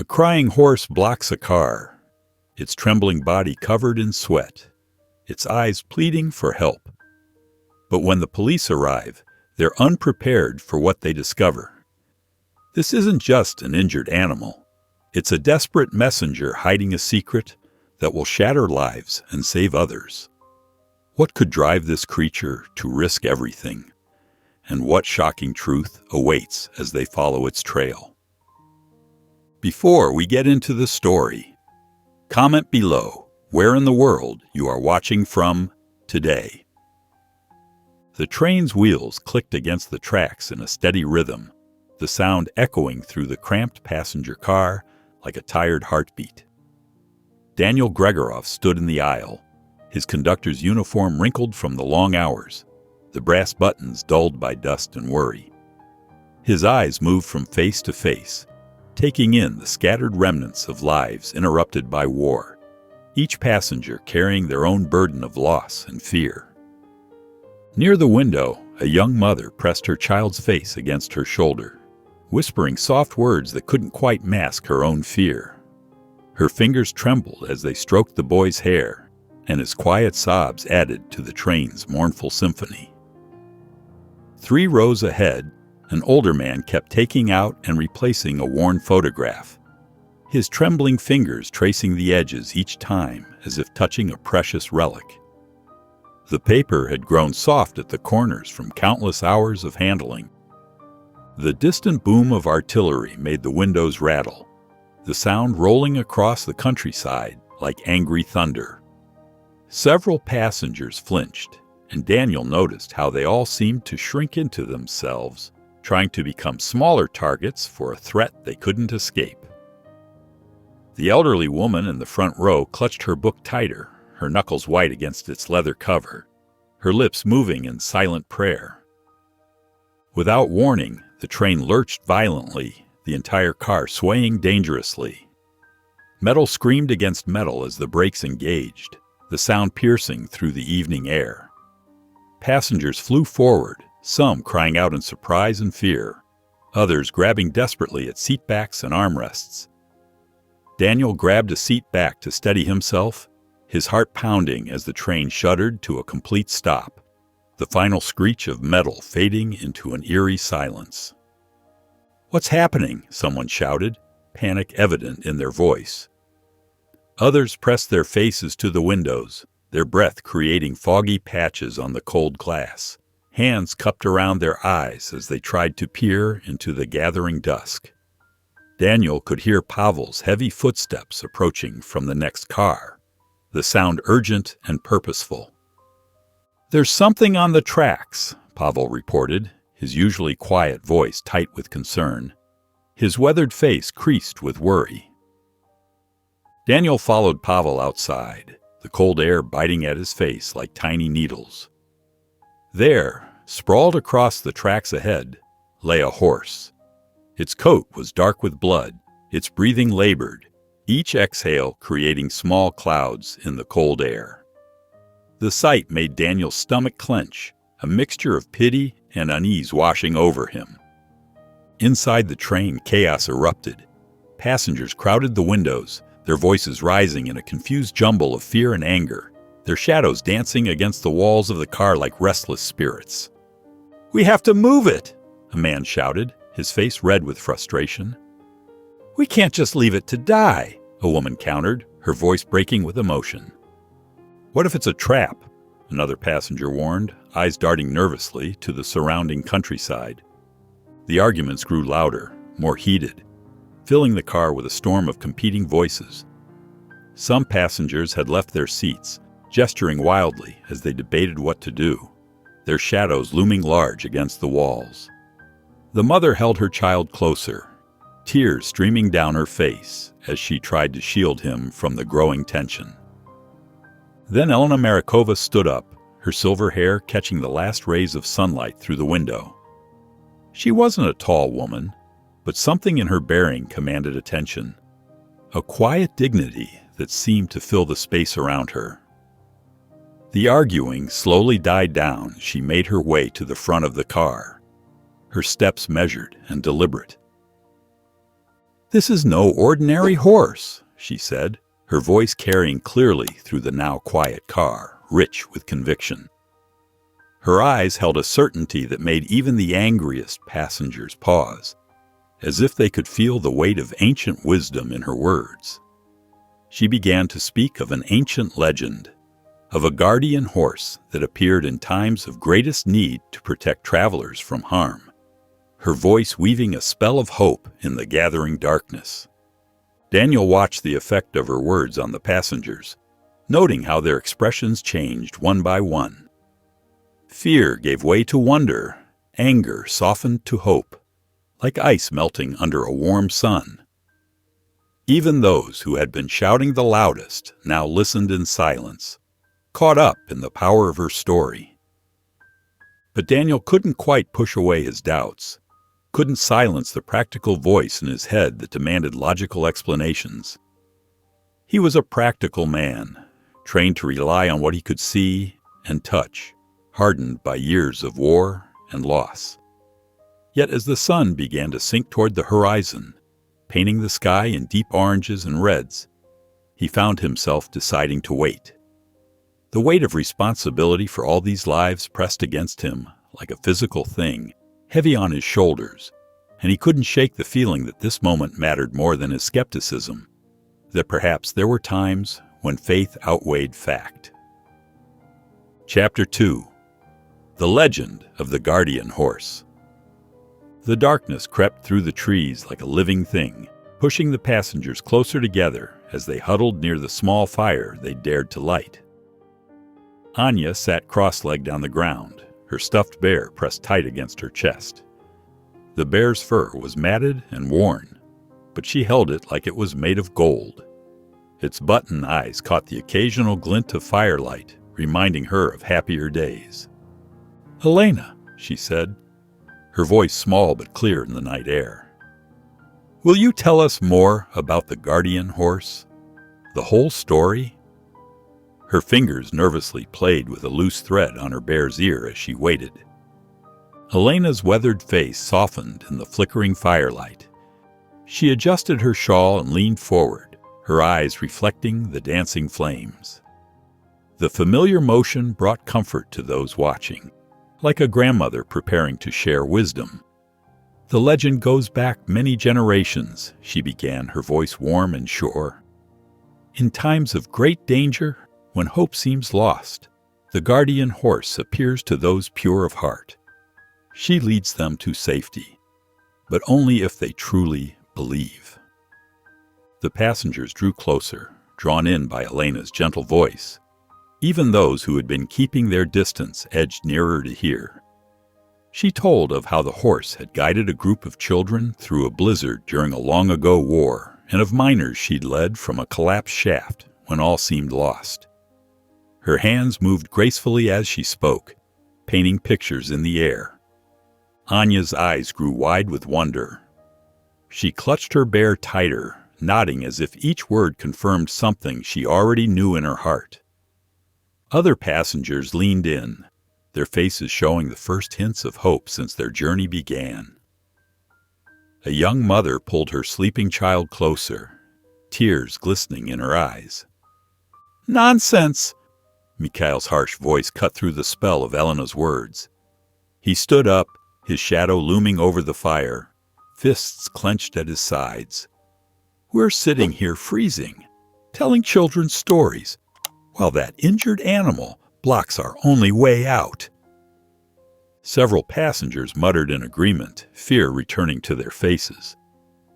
A crying horse blocks a car, its trembling body covered in sweat, its eyes pleading for help. But when the police arrive, they're unprepared for what they discover. This isn't just an injured animal. It's a desperate messenger hiding a secret that will shatter lives and save others. What could drive this creature to risk everything? And what shocking truth awaits as they follow its trail? Before we get into the story, comment below where in the world you are watching from today. The train's wheels clicked against the tracks in a steady rhythm, the sound echoing through the cramped passenger car like a tired heartbeat. Daniel Gregorov stood in the aisle, his conductor's uniform wrinkled from the long hours, the brass buttons dulled by dust and worry. His eyes moved from face to face, taking in the scattered remnants of lives interrupted by war, each passenger carrying their own burden of loss and fear. Near the window, a young mother pressed her child's face against her shoulder, whispering soft words that couldn't quite mask her own fear. Her fingers trembled as they stroked the boy's hair, and his quiet sobs added to the train's mournful symphony. 3 rows ahead, an older man kept taking out and replacing a worn photograph, his trembling fingers tracing the edges each time as if touching a precious relic. The paper had grown soft at the corners from countless hours of handling. The distant boom of artillery made the windows rattle, the sound rolling across the countryside like angry thunder. Several passengers flinched, and Daniel noticed how they all seemed to shrink into themselves, trying to become smaller targets for a threat they couldn't escape. The elderly woman in the front row clutched her book tighter, her knuckles white against its leather cover, her lips moving in silent prayer. Without warning, the train lurched violently, the entire car swaying dangerously. Metal screamed against metal as the brakes engaged, the sound piercing through the evening air. Passengers flew forward, some crying out in surprise and fear, others grabbing desperately at seat backs and armrests. Daniel grabbed a seat back to steady himself, his heart pounding as the train shuddered to a complete stop, the final screech of metal fading into an eerie silence. "What's happening?" someone shouted, panic evident in their voice. Others pressed their faces to the windows, their breath creating foggy patches on the cold glass, hands cupped around their eyes as they tried to peer into the gathering dusk. Daniel could hear Pavel's heavy footsteps approaching from the next car, the sound urgent and purposeful. "There's something on the tracks," Pavel reported, his usually quiet voice tight with concern, his weathered face creased with worry. Daniel followed Pavel outside, the cold air biting at his face like tiny needles. There, sprawled across the tracks ahead, lay a horse. Its coat was dark with blood, its breathing labored, each exhale creating small clouds in the cold air. The sight made Daniel's stomach clench, a mixture of pity and unease washing over him. Inside the train, chaos erupted. Passengers crowded the windows, their voices rising in a confused jumble of fear and anger, their shadows dancing against the walls of the car like restless spirits. "We have to move it!" a man shouted, his face red with frustration. "We can't just leave it to die," a woman countered, her voice breaking with emotion. "What if it's a trap?" another passenger warned, eyes darting nervously to the surrounding countryside. The arguments grew louder, more heated, filling the car with a storm of competing voices. Some passengers had left their seats, gesturing wildly as they debated what to do, their shadows looming large against the walls. The mother held her child closer, tears streaming down her face as she tried to shield him from the growing tension. Then Elena Marikova stood up, her silver hair catching the last rays of sunlight through the window. She wasn't a tall woman, but something in her bearing commanded attention, a quiet dignity that seemed to fill the space around her. The arguing slowly died down. She made her way to the front of the car, her steps measured and deliberate. "This is no ordinary horse," she said, her voice carrying clearly through the now quiet car, rich with conviction. Her eyes held a certainty that made even the angriest passengers pause, as if they could feel the weight of ancient wisdom in her words. She began to speak of an ancient legend, of a guardian horse that appeared in times of greatest need to protect travelers from harm, her voice weaving a spell of hope in the gathering darkness. Daniel watched the effect of her words on the passengers, noting how their expressions changed one by one. Fear gave way to wonder, anger softened to hope, like ice melting under a warm sun. Even those who had been shouting the loudest now listened in silence, caught up in the power of her story. But Daniel couldn't quite push away his doubts, couldn't silence the practical voice in his head that demanded logical explanations. He was a practical man, trained to rely on what he could see and touch, hardened by years of war and loss. Yet as the sun began to sink toward the horizon, painting the sky in deep oranges and reds, he found himself deciding to wait. The weight of responsibility for all these lives pressed against him like a physical thing, heavy on his shoulders, and he couldn't shake the feeling that this moment mattered more than his skepticism, that perhaps there were times when faith outweighed fact. Chapter 2. The Legend of the Guardian Horse. The darkness crept through the trees like a living thing, pushing the passengers closer together as they huddled near the small fire they dared to light. Anya sat cross-legged on the ground, her stuffed bear pressed tight against her chest. The bear's fur was matted and worn, but she held it like it was made of gold. Its button eyes caught the occasional glint of firelight, reminding her of happier days. "Elena," she said, her voice small but clear in the night air. "Will you tell us more about the guardian horse? The whole story?" Her fingers nervously played with a loose thread on her bear's ear as she waited. Elena's weathered face softened in the flickering firelight. She adjusted her shawl and leaned forward, her eyes reflecting the dancing flames. The familiar motion brought comfort to those watching, like a grandmother preparing to share wisdom. "The legend goes back many generations," she began, her voice warm and sure. "In times of great danger, when hope seems lost, the guardian horse appears to those pure of heart. She leads them to safety, but only if they truly believe." The passengers drew closer, drawn in by Elena's gentle voice. Even those who had been keeping their distance edged nearer to hear. She told of how the horse had guided a group of children through a blizzard during a long-ago war, and of miners she'd led from a collapsed shaft when all seemed lost. Her hands moved gracefully as she spoke, painting pictures in the air. Anya's eyes grew wide with wonder. She clutched her bear tighter, nodding as if each word confirmed something she already knew in her heart. Other passengers leaned in, their faces showing the first hints of hope since their journey began. A young mother pulled her sleeping child closer, tears glistening in her eyes. "Nonsense!" Mikhail's harsh voice cut through the spell of Elena's words. He stood up, his shadow looming over the fire, fists clenched at his sides. "We're sitting here freezing, telling children stories, while that injured animal blocks our only way out." Several passengers muttered in agreement, fear returning to their faces.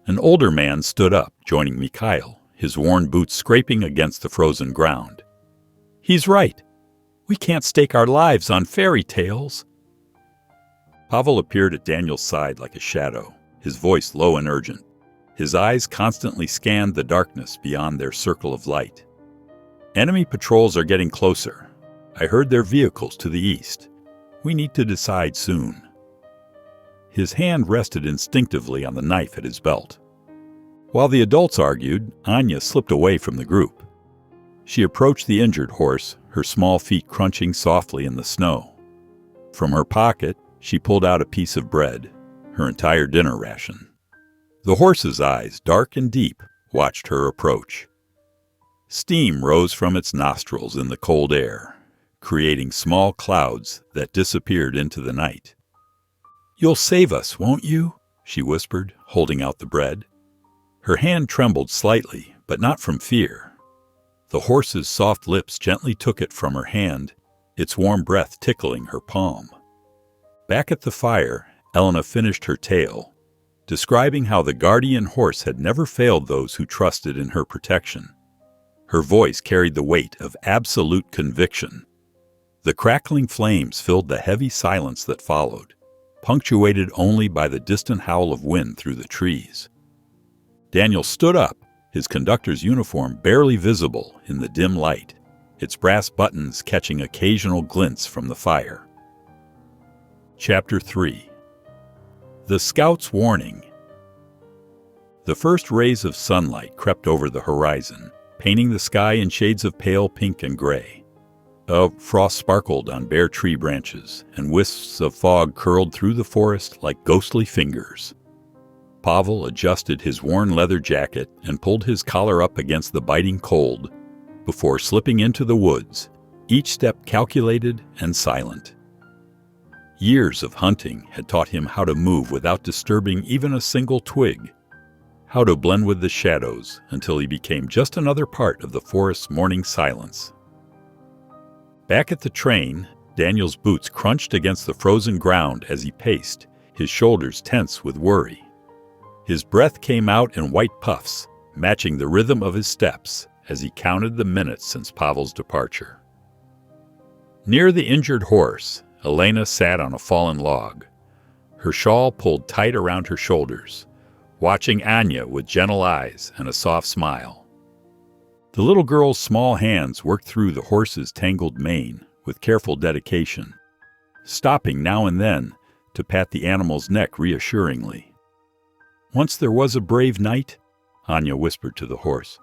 An older man stood up, joining Mikhail, his worn boots scraping against the frozen ground. "He's right. We can't stake our lives on fairy tales." Pavel appeared at Daniel's side like a shadow, his voice low and urgent. His eyes constantly scanned the darkness beyond their circle of light. "Enemy patrols are getting closer. I heard their vehicles to the east. We need to decide soon." His hand rested instinctively on the knife at his belt. While the adults argued, Anya slipped away from the group. She approached the injured horse, her small feet crunching softly in the snow. From her pocket, she pulled out a piece of bread, her entire dinner ration. The horse's eyes, dark and deep, watched her approach. Steam rose from its nostrils in the cold air, creating small clouds that disappeared into the night. "You'll save us, won't you?" she whispered, holding out the bread. Her hand trembled slightly, but not from fear. The horse's soft lips gently took it from her hand, its warm breath tickling her palm. Back at the fire, Elena finished her tale, describing how the guardian horse had never failed those who trusted in her protection. Her voice carried the weight of absolute conviction. The crackling flames filled the heavy silence that followed, punctuated only by the distant howl of wind through the trees. Daniel stood up, his conductor's uniform barely visible in the dim light, its brass buttons catching occasional glints from the fire. Chapter 3. The Scout's Warning. The first rays of sunlight crept over the horizon, painting the sky in shades of pale pink and gray. Frost sparkled on bare tree branches, and wisps of fog curled through the forest like ghostly fingers. Pavel adjusted his worn leather jacket and pulled his collar up against the biting cold before slipping into the woods, each step calculated and silent. Years of hunting had taught him how to move without disturbing even a single twig, how to blend with the shadows until he became just another part of the forest's morning silence. Back at the train, Daniel's boots crunched against the frozen ground as he paced, his shoulders tense with worry. His breath came out in white puffs, matching the rhythm of his steps as he counted the minutes since Pavel's departure. Near the injured horse, Elena sat on a fallen log, her shawl pulled tight around her shoulders, watching Anya with gentle eyes and a soft smile. The little girl's small hands worked through the horse's tangled mane with careful dedication, stopping now and then to pat the animal's neck reassuringly. "Once there was a brave knight," Anya whispered to the horse,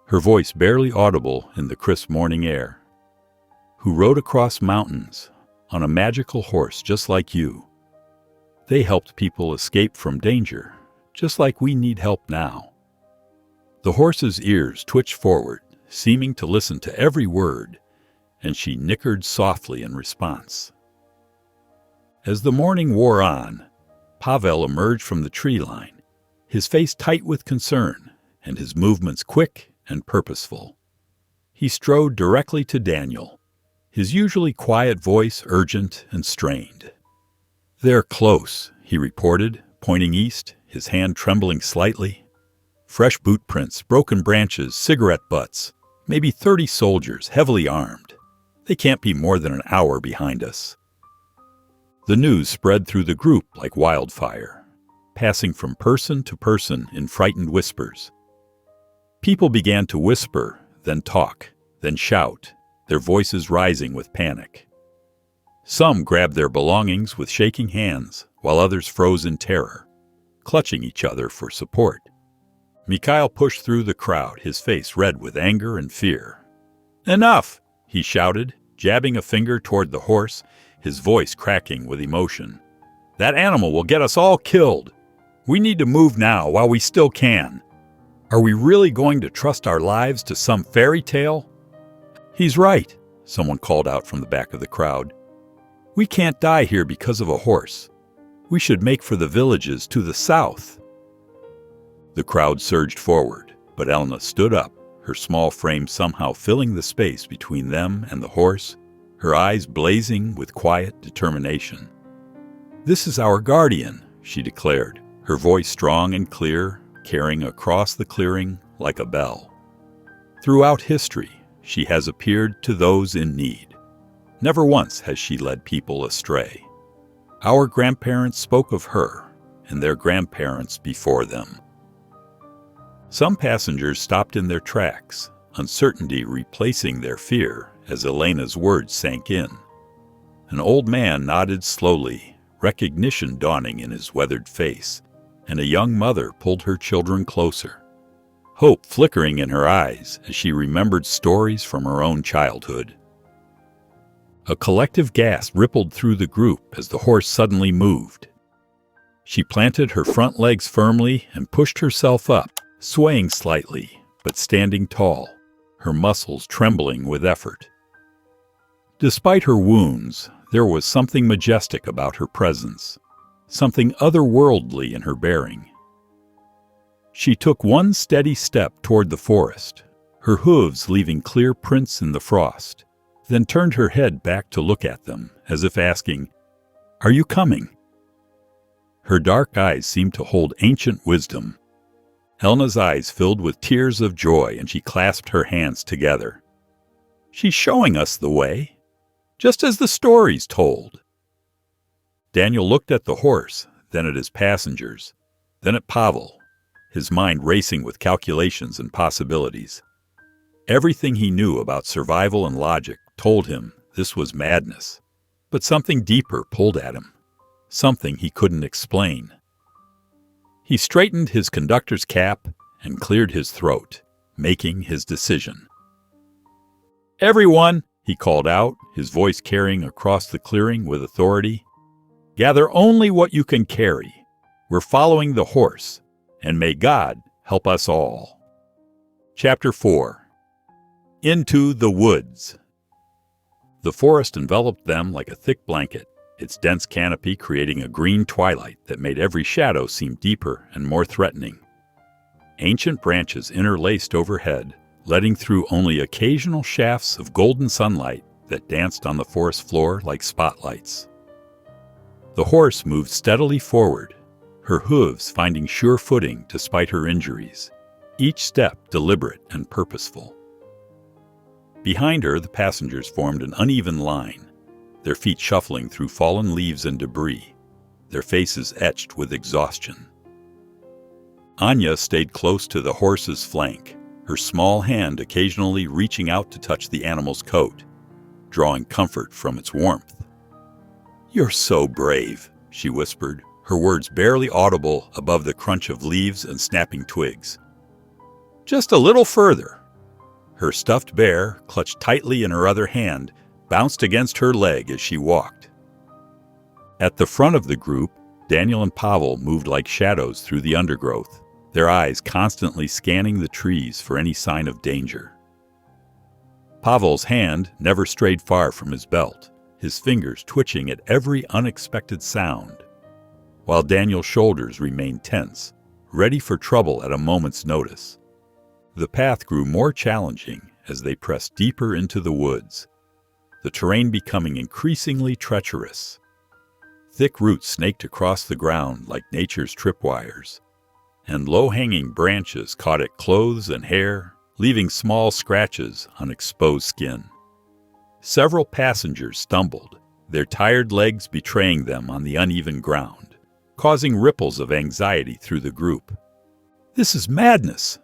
her voice barely audible in the crisp morning air, "who rode across mountains on a magical horse just like you. They helped people escape from danger, just like we need help now." The horse's ears twitched forward, seeming to listen to every word, and she nickered softly in response. As the morning wore on, Pavel emerged from the tree line, his face tight with concern and his movements quick and purposeful. He strode directly to Daniel, his usually quiet voice urgent and strained. "They're close," he reported, pointing east, his hand trembling slightly. "Fresh boot prints, broken branches, cigarette butts, maybe 30 soldiers, heavily armed. They can't be more than an hour behind us." The news spread through the group like wildfire, passing from person to person in frightened whispers. People began to whisper, then talk, then shout, their voices rising with panic. Some grabbed their belongings with shaking hands, while others froze in terror, clutching each other for support. Mikhail pushed through the crowd, his face red with anger and fear. "Enough!" he shouted, jabbing a finger toward the horse, his voice cracking with emotion. "That animal will get us all killed. We need to move now while we still can. Are we really going to trust our lives to some fairy tale?" "He's right," someone called out from the back of the crowd. "We can't die here because of a horse. We should make for the villages to the south." The crowd surged forward, but Elena stood up, her small frame somehow filling the space between them and the horse, her eyes blazing with quiet determination. "This is our guardian," she declared, her voice strong and clear, carrying across the clearing like a bell. "Throughout history, she has appeared to those in need. Never once has she led people astray. Our grandparents spoke of her, and their grandparents before them." Some passengers stopped in their tracks, uncertainty replacing their fear as Elena's words sank in. An old man nodded slowly, recognition dawning in his weathered face, and a young mother pulled her children closer, hope flickering in her eyes as she remembered stories from her own childhood. A collective gasp rippled through the group as the horse suddenly moved. She planted her front legs firmly and pushed herself up, swaying slightly, but standing tall, her muscles trembling with effort. Despite her wounds, there was something majestic about her presence, something otherworldly in her bearing. She took one steady step toward the forest, her hooves leaving clear prints in the frost, then turned her head back to look at them, as if asking, "Are you coming?" Her dark eyes seemed to hold ancient wisdom. Elena's eyes filled with tears of joy, and she clasped her hands together. "She's showing us the way, just as the stories told." Daniel looked at the horse, then at his passengers, then at Pavel, his mind racing with calculations and possibilities. Everything he knew about survival and logic told him this was madness, but something deeper pulled at him, something he couldn't explain. He straightened his conductor's cap and cleared his throat, making his decision. "Everyone," he called out, his voice carrying across the clearing with authority, "gather only what you can carry. We're following the horse, and may God help us all." Chapter 4. Into the Woods. The forest enveloped them like a thick blanket, its dense canopy creating a green twilight that made every shadow seem deeper and more threatening. Ancient branches interlaced overhead, letting through only occasional shafts of golden sunlight that danced on the forest floor like spotlights. The horse moved steadily forward, her hooves finding sure footing despite her injuries, each step deliberate and purposeful. Behind her, the passengers formed an uneven line, their feet shuffling through fallen leaves and debris, their faces etched with exhaustion. Anya stayed close to the horse's flank, her small hand occasionally reaching out to touch the animal's coat, drawing comfort from its warmth. "You're so brave," she whispered, her words barely audible above the crunch of leaves and snapping twigs. "Just a little further." Her stuffed bear, clutched tightly in her other hand, bounced against her leg as she walked. At the front of the group, Daniel and Pavel moved like shadows through the undergrowth, their eyes constantly scanning the trees for any sign of danger. Pavel's hand never strayed far from his belt, his fingers twitching at every unexpected sound, while Daniel's shoulders remained tense, ready for trouble at a moment's notice. The path grew more challenging as they pressed deeper into the woods, the terrain becoming increasingly treacherous. Thick roots snaked across the ground like nature's tripwires, and low-hanging branches caught at clothes and hair, leaving small scratches on exposed skin. Several passengers stumbled, their tired legs betraying them on the uneven ground, causing ripples of anxiety through the group. "This is madness!"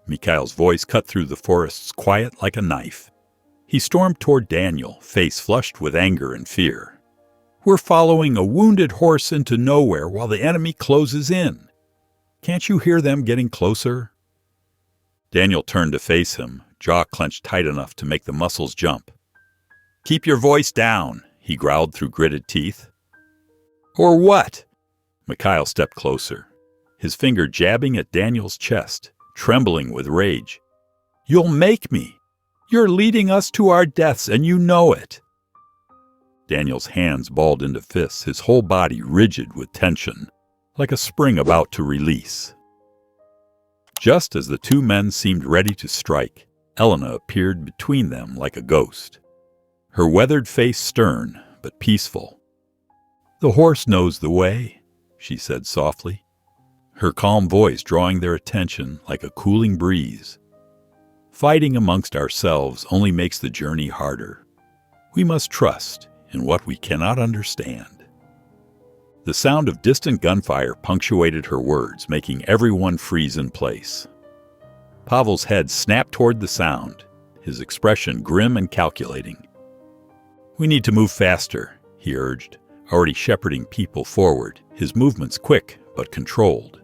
Mikhail's voice cut through the forest's quiet like a knife. He stormed toward Daniel, face flushed with anger and fear. "We're following a wounded horse into nowhere while the enemy closes in. Can't you hear them getting closer?" Daniel turned to face him, jaw clenched tight enough to make the muscles jump. "Keep your voice down," he growled through gritted teeth. "Or what?" Mikhail stepped closer, his finger jabbing at Daniel's chest, trembling with rage. "You'll make me. You're leading us to our deaths, and you know it." Daniel's hands balled into fists, his whole body rigid with tension, like a spring about to release. Just as the two men seemed ready to strike, Elena appeared between them like a ghost, her weathered face stern but peaceful. "The horse knows the way," she said softly, her calm voice drawing their attention like a cooling breeze. "Fighting amongst ourselves only makes the journey harder. We must trust in what we cannot understand." The sound of distant gunfire punctuated her words, making everyone freeze in place. Pavel's head snapped toward the sound, his expression grim and calculating. "We need to move faster," he urged, already shepherding people forward, his movements quick but controlled.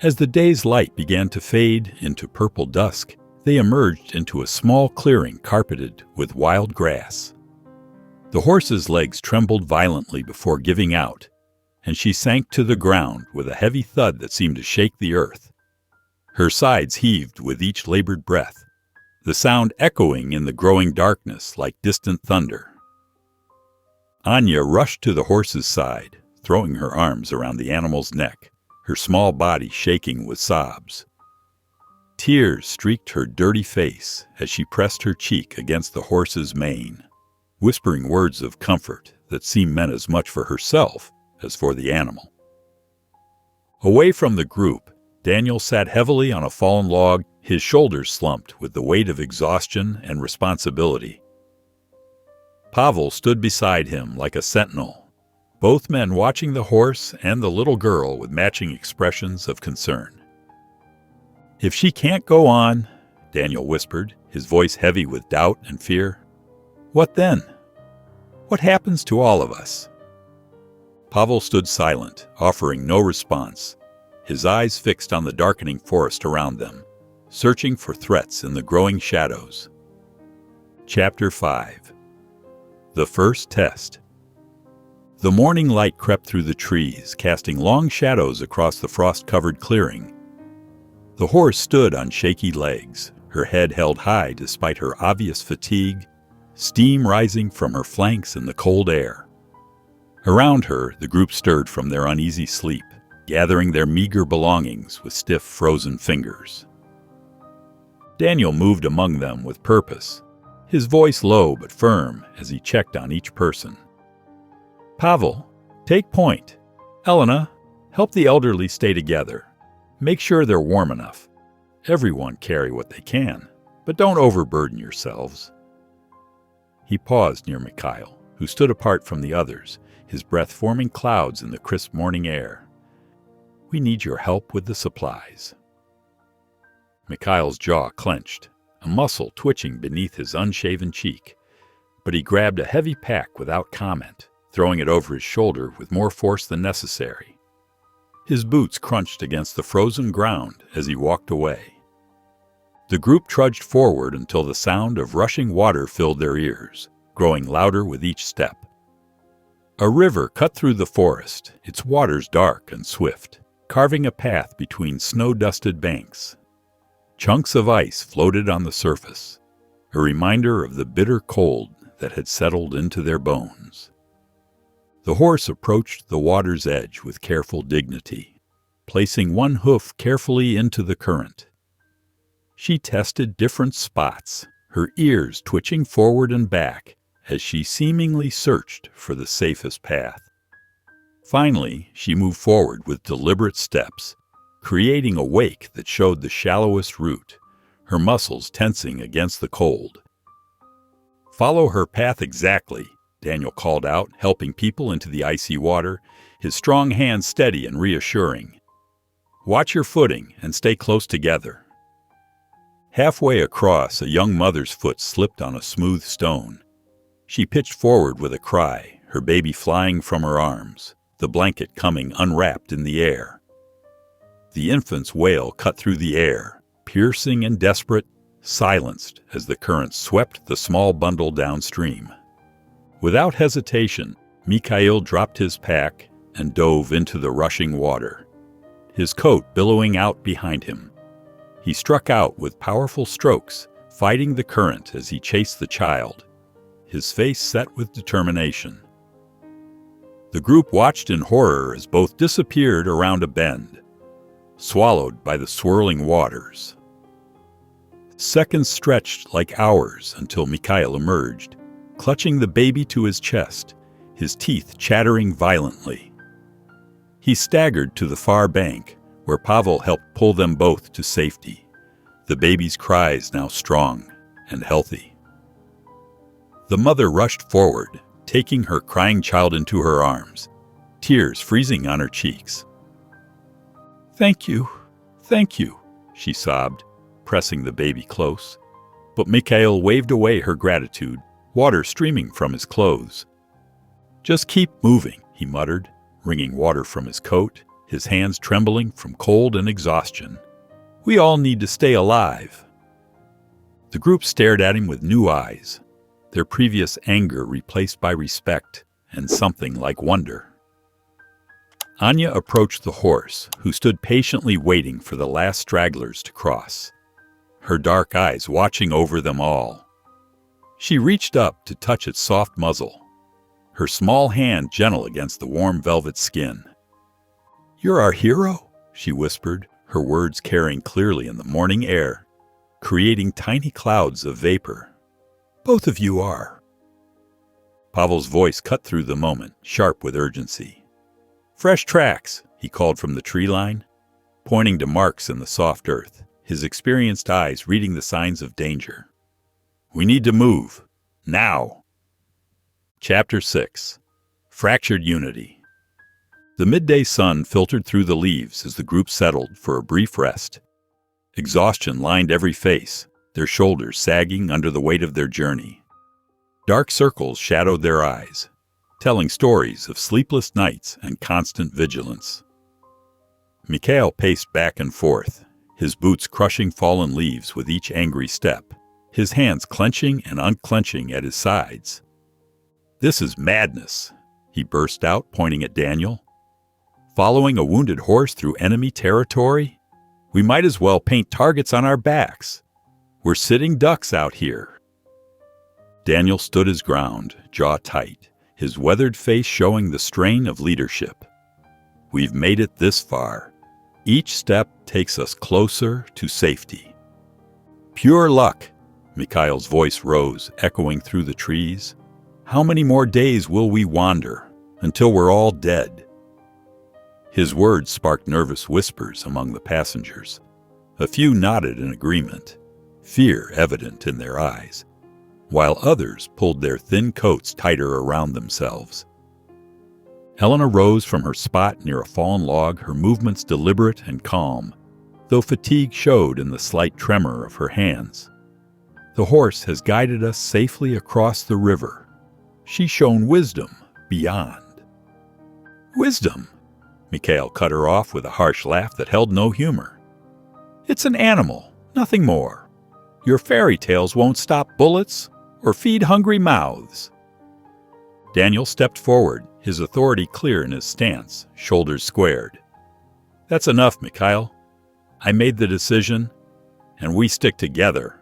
As the day's light began to fade into purple dusk, they emerged into a small clearing carpeted with wild grass. The horse's legs trembled violently before giving out, and she sank to the ground with a heavy thud that seemed to shake the earth. Her sides heaved with each labored breath, the sound echoing in the growing darkness like distant thunder. Anya rushed to the horse's side, throwing her arms around the animal's neck, her small body shaking with sobs. Tears streaked her dirty face as she pressed her cheek against the horse's mane, whispering words of comfort that seemed meant as much for herself as for the animal. Away from the group, Daniel sat heavily on a fallen log, his shoulders slumped with the weight of exhaustion and responsibility. Pavel stood beside him like a sentinel, both men watching the horse and the little girl with matching expressions of concern. "If she can't go on," Daniel whispered, his voice heavy with doubt and fear, "what then? What happens to all of us?" Pavel stood silent, offering no response, his eyes fixed on the darkening forest around them, searching for threats in the growing shadows. Chapter 5. The First Test. The morning light crept through the trees, casting long shadows across the frost-covered clearing. The horse stood on shaky legs, her head held high despite her obvious fatigue, steam rising from her flanks in the cold air. Around her, the group stirred from their uneasy sleep, gathering their meager belongings with stiff, frozen fingers. Daniel moved among them with purpose, his voice low but firm as he checked on each person. "Pavel, take point. Elena, help the elderly stay together. Make sure they're warm enough. Everyone carry what they can, but don't overburden yourselves." He paused near Mikhail, who stood apart from the others, his breath forming clouds in the crisp morning air. "We need your help with the supplies." Mikhail's jaw clenched, a muscle twitching beneath his unshaven cheek, but he grabbed a heavy pack without comment, throwing it over his shoulder with more force than necessary. His boots crunched against the frozen ground as he walked away. The group trudged forward until the sound of rushing water filled their ears, growing louder with each step. A river cut through the forest, its waters dark and swift, carving a path between snow-dusted banks. Chunks of ice floated on the surface, a reminder of the bitter cold that had settled into their bones. The horse approached the water's edge with careful dignity, placing one hoof carefully into the current. She tested different spots, her ears twitching forward and back as she seemingly searched for the safest path. Finally, she moved forward with deliberate steps, creating a wake that showed the shallowest route, her muscles tensing against the cold. "Follow her path exactly," Daniel called out, helping people into the icy water, his strong hands steady and reassuring. "Watch your footing and stay close together." Halfway across, a young mother's foot slipped on a smooth stone. She pitched forward with a cry, her baby flying from her arms, the blanket coming unwrapped in the air. The infant's wail cut through the air, piercing and desperate, silenced as the current swept the small bundle downstream. Without hesitation, Mikhail dropped his pack and dove into the rushing water, his coat billowing out behind him. He struck out with powerful strokes, fighting the current as he chased the child, his face set with determination. The group watched in horror as both disappeared around a bend, swallowed by the swirling waters. Seconds stretched like hours until Mikhail emerged, clutching the baby to his chest, his teeth chattering violently. He staggered to the far bank, where Pavel helped pull them both to safety, the baby's cries now strong and healthy. The mother rushed forward, taking her crying child into her arms, tears freezing on her cheeks. Thank you," she sobbed, pressing the baby close. But Mikhail waved away her gratitude, water streaming from his clothes. "Just keep moving," he muttered, wringing water from his coat, his hands trembling from cold and exhaustion. "We all need to stay alive." The group stared at him with new eyes, their previous anger replaced by respect and something like wonder. Anya approached the horse, who stood patiently waiting for the last stragglers to cross, her dark eyes watching over them all. She reached up to touch its soft muzzle, her small hand gentle against the warm velvet skin. "You're our hero," she whispered, her words carrying clearly in the morning air, creating tiny clouds of vapor. "Both of you are." Pavel's voice cut through the moment, sharp with urgency. "Fresh tracks," he called from the tree line, pointing to marks in the soft earth, his experienced eyes reading the signs of danger. "We need to move. Now." Chapter 6. Fractured Unity. The midday sun filtered through the leaves as the group settled for a brief rest. Exhaustion lined every face, their shoulders sagging under the weight of their journey. Dark circles shadowed their eyes, telling stories of sleepless nights and constant vigilance. Mikhail paced back and forth, his boots crushing fallen leaves with each angry step, his hands clenching and unclenching at his sides. "This is madness," he burst out, pointing at Daniel. "Following a wounded horse through enemy territory? We might as well paint targets on our backs. We're sitting ducks out here." Daniel stood his ground, jaw tight, his weathered face showing the strain of leadership. "We've made it this far. Each step takes us closer to safety." "Pure luck," Mikhail's voice rose, echoing through the trees. "How many more days will we wander, until we're all dead?" His words sparked nervous whispers among the passengers. A few nodded in agreement, fear evident in their eyes, while others pulled their thin coats tighter around themselves. Elena rose from her spot near a fallen log, her movements deliberate and calm, though fatigue showed in the slight tremor of her hands. "The horse has guided us safely across the river. She's shown wisdom beyond." "Wisdom?" Mikhail cut her off with a harsh laugh that held no humor. "It's an animal, nothing more. Your fairy tales won't stop bullets or feed hungry mouths." Daniel stepped forward, his authority clear in his stance, shoulders squared. "That's enough, Mikhail. I made the decision, and we stick together."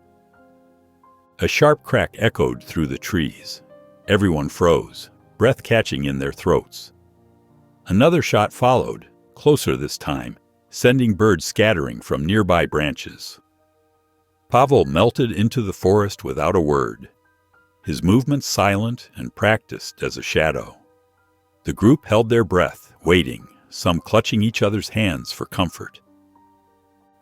A sharp crack echoed through the trees. Everyone froze, breath catching in their throats. Another shot followed, closer this time, sending birds scattering from nearby branches. Pavel melted into the forest without a word, his movements silent and practiced as a shadow. The group held their breath, waiting, some clutching each other's hands for comfort.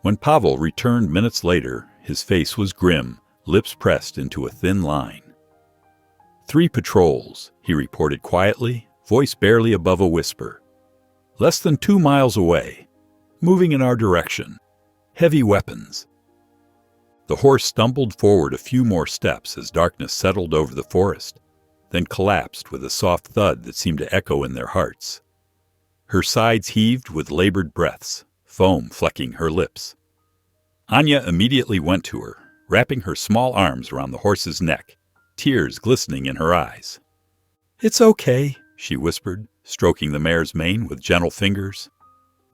When Pavel returned minutes later, his face was grim, lips pressed into a thin line. "3 patrols," he reported quietly, voice barely above a whisper. "Less than 2 miles away, moving in our direction. Heavy weapons." The horse stumbled forward a few more steps as darkness settled over the forest, then collapsed with a soft thud that seemed to echo in their hearts. Her sides heaved with labored breaths, foam flecking her lips. Anya immediately went to her, wrapping her small arms around the horse's neck, tears glistening in her eyes. "It's okay," she whispered, stroking the mare's mane with gentle fingers.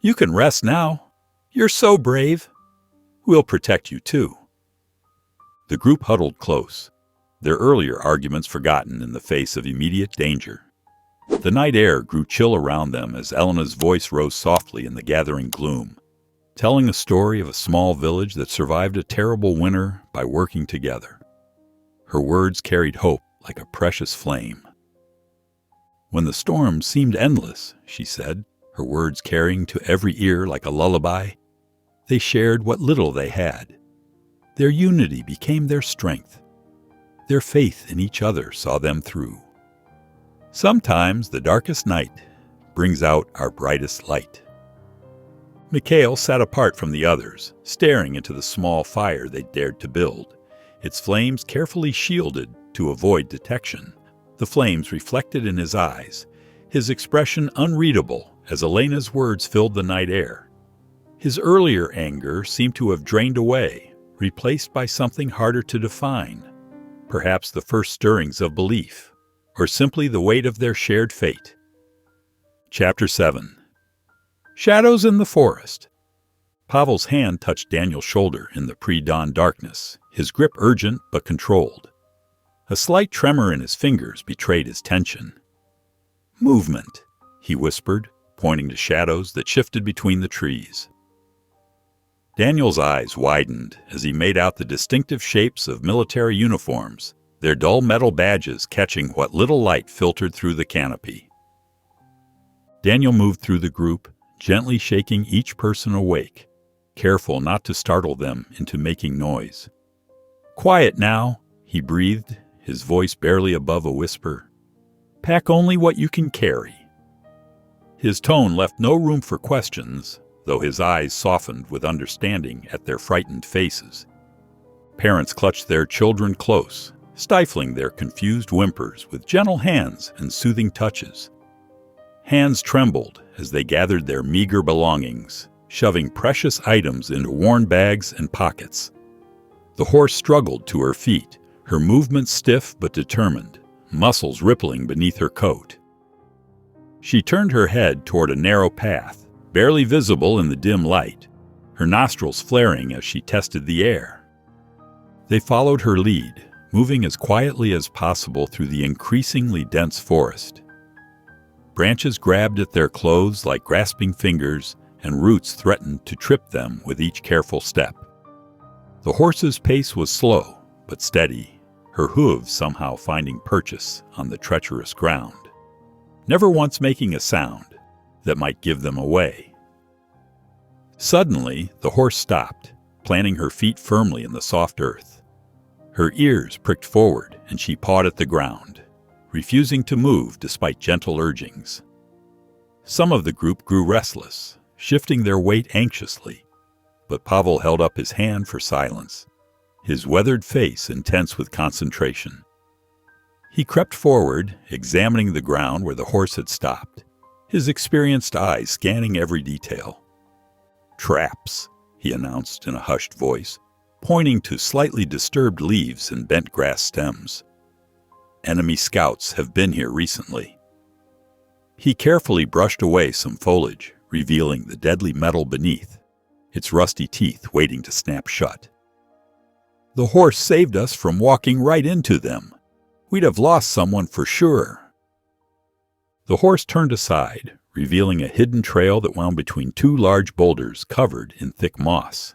"You can rest now. You're so brave. We'll protect you too." The group huddled close, their earlier arguments forgotten in the face of immediate danger. The night air grew chill around them as Elena's voice rose softly in the gathering gloom, telling the story of a small village that survived a terrible winter by working together. Her words carried hope like a precious flame. "When the storm seemed endless," she said, her words carrying to every ear like a lullaby, "they shared what little they had. Their unity became their strength. Their faith in each other saw them through. Sometimes the darkest night brings out our brightest light." Mikhail sat apart from the others, staring into the small fire they dared to build, its flames carefully shielded to avoid detection, the flames reflected in his eyes, his expression unreadable as Elena's words filled the night air. His earlier anger seemed to have drained away, replaced by something harder to define, perhaps the first stirrings of belief, or simply the weight of their shared fate. Chapter 7. Shadows in the forest. Pavel's hand touched Daniel's shoulder in the pre-dawn darkness, his grip urgent but controlled. A slight tremor in his fingers betrayed his tension. Movement, he whispered, pointing to shadows that shifted between the trees. Daniel's eyes widened as he made out the distinctive shapes of military uniforms, their dull metal badges catching what little light filtered through the canopy. Daniel moved through the group, gently shaking each person awake, careful not to startle them into making noise. Quiet now, he breathed, his voice barely above a whisper. Pack only what you can carry. His tone left no room for questions, though his eyes softened with understanding at their frightened faces. Parents clutched their children close, stifling their confused whimpers with gentle hands and soothing touches. Hands trembled as they gathered their meager belongings, shoving precious items into worn bags and pockets. The horse struggled to her feet, her movements stiff but determined, muscles rippling beneath her coat. She turned her head toward a narrow path, barely visible in the dim light, her nostrils flaring as she tested the air. They followed her lead, moving as quietly as possible through the increasingly dense forest. Branches grabbed at their clothes like grasping fingers, and roots threatened to trip them with each careful step. The horse's pace was slow, but steady, her hooves somehow finding purchase on the treacherous ground, never once making a sound that might give them away. Suddenly, the horse stopped, planting her feet firmly in the soft earth. Her ears pricked forward, and she pawed at the ground, refusing to move despite gentle urgings. Some of the group grew restless, shifting their weight anxiously, but Pavel held up his hand for silence, his weathered face intense with concentration. He crept forward, examining the ground where the horse had stopped, his experienced eyes scanning every detail. "Traps," he announced in a hushed voice, pointing to slightly disturbed leaves and bent grass stems. "Enemy scouts have been here recently." He carefully brushed away some foliage, revealing the deadly metal beneath, its rusty teeth waiting to snap shut. "The horse saved us from walking right into them. We'd have lost someone for sure." The horse turned aside, revealing a hidden trail that wound between two large boulders covered in thick moss.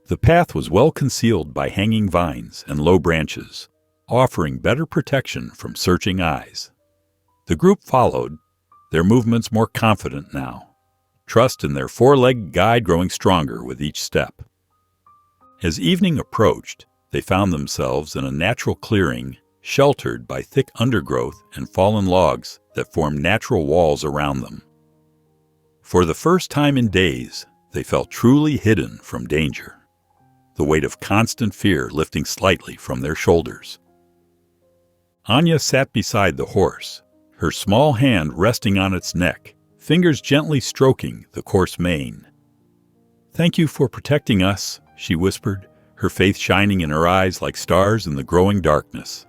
The path was well concealed by hanging vines and low branches, offering better protection from searching eyes. The group followed, their movements more confident now, trust in their four-legged guide growing stronger with each step. As evening approached, they found themselves in a natural clearing, sheltered by thick undergrowth and fallen logs that formed natural walls around them. For the first time in days, they felt truly hidden from danger, the weight of constant fear lifting slightly from their shoulders. Anya sat beside the horse, her small hand resting on its neck, fingers gently stroking the coarse mane. "Thank you for protecting us," she whispered, her faith shining in her eyes like stars in the growing darkness.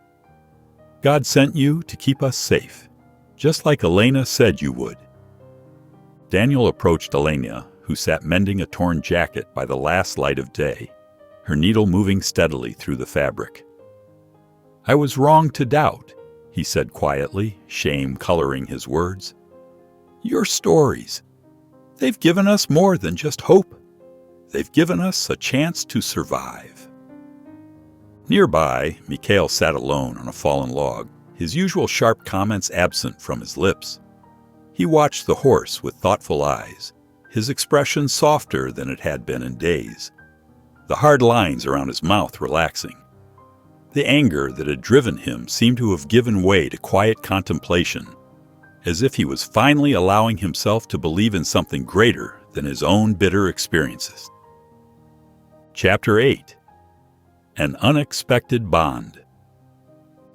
"God sent you to keep us safe, just like Elena said you would." Daniel approached Elena, who sat mending a torn jacket by the last light of day, her needle moving steadily through the fabric. "I was wrong to doubt," he said quietly, shame coloring his words. "Your stories, they've given us more than just hope. They've given us a chance to survive." Nearby, Mikhail sat alone on a fallen log, his usual sharp comments absent from his lips. He watched the horse with thoughtful eyes, his expression softer than it had been in days, the hard lines around his mouth relaxing. The anger that had driven him seemed to have given way to quiet contemplation, as if he was finally allowing himself to believe in something greater than his own bitter experiences. Chapter 8. An Unexpected Bond.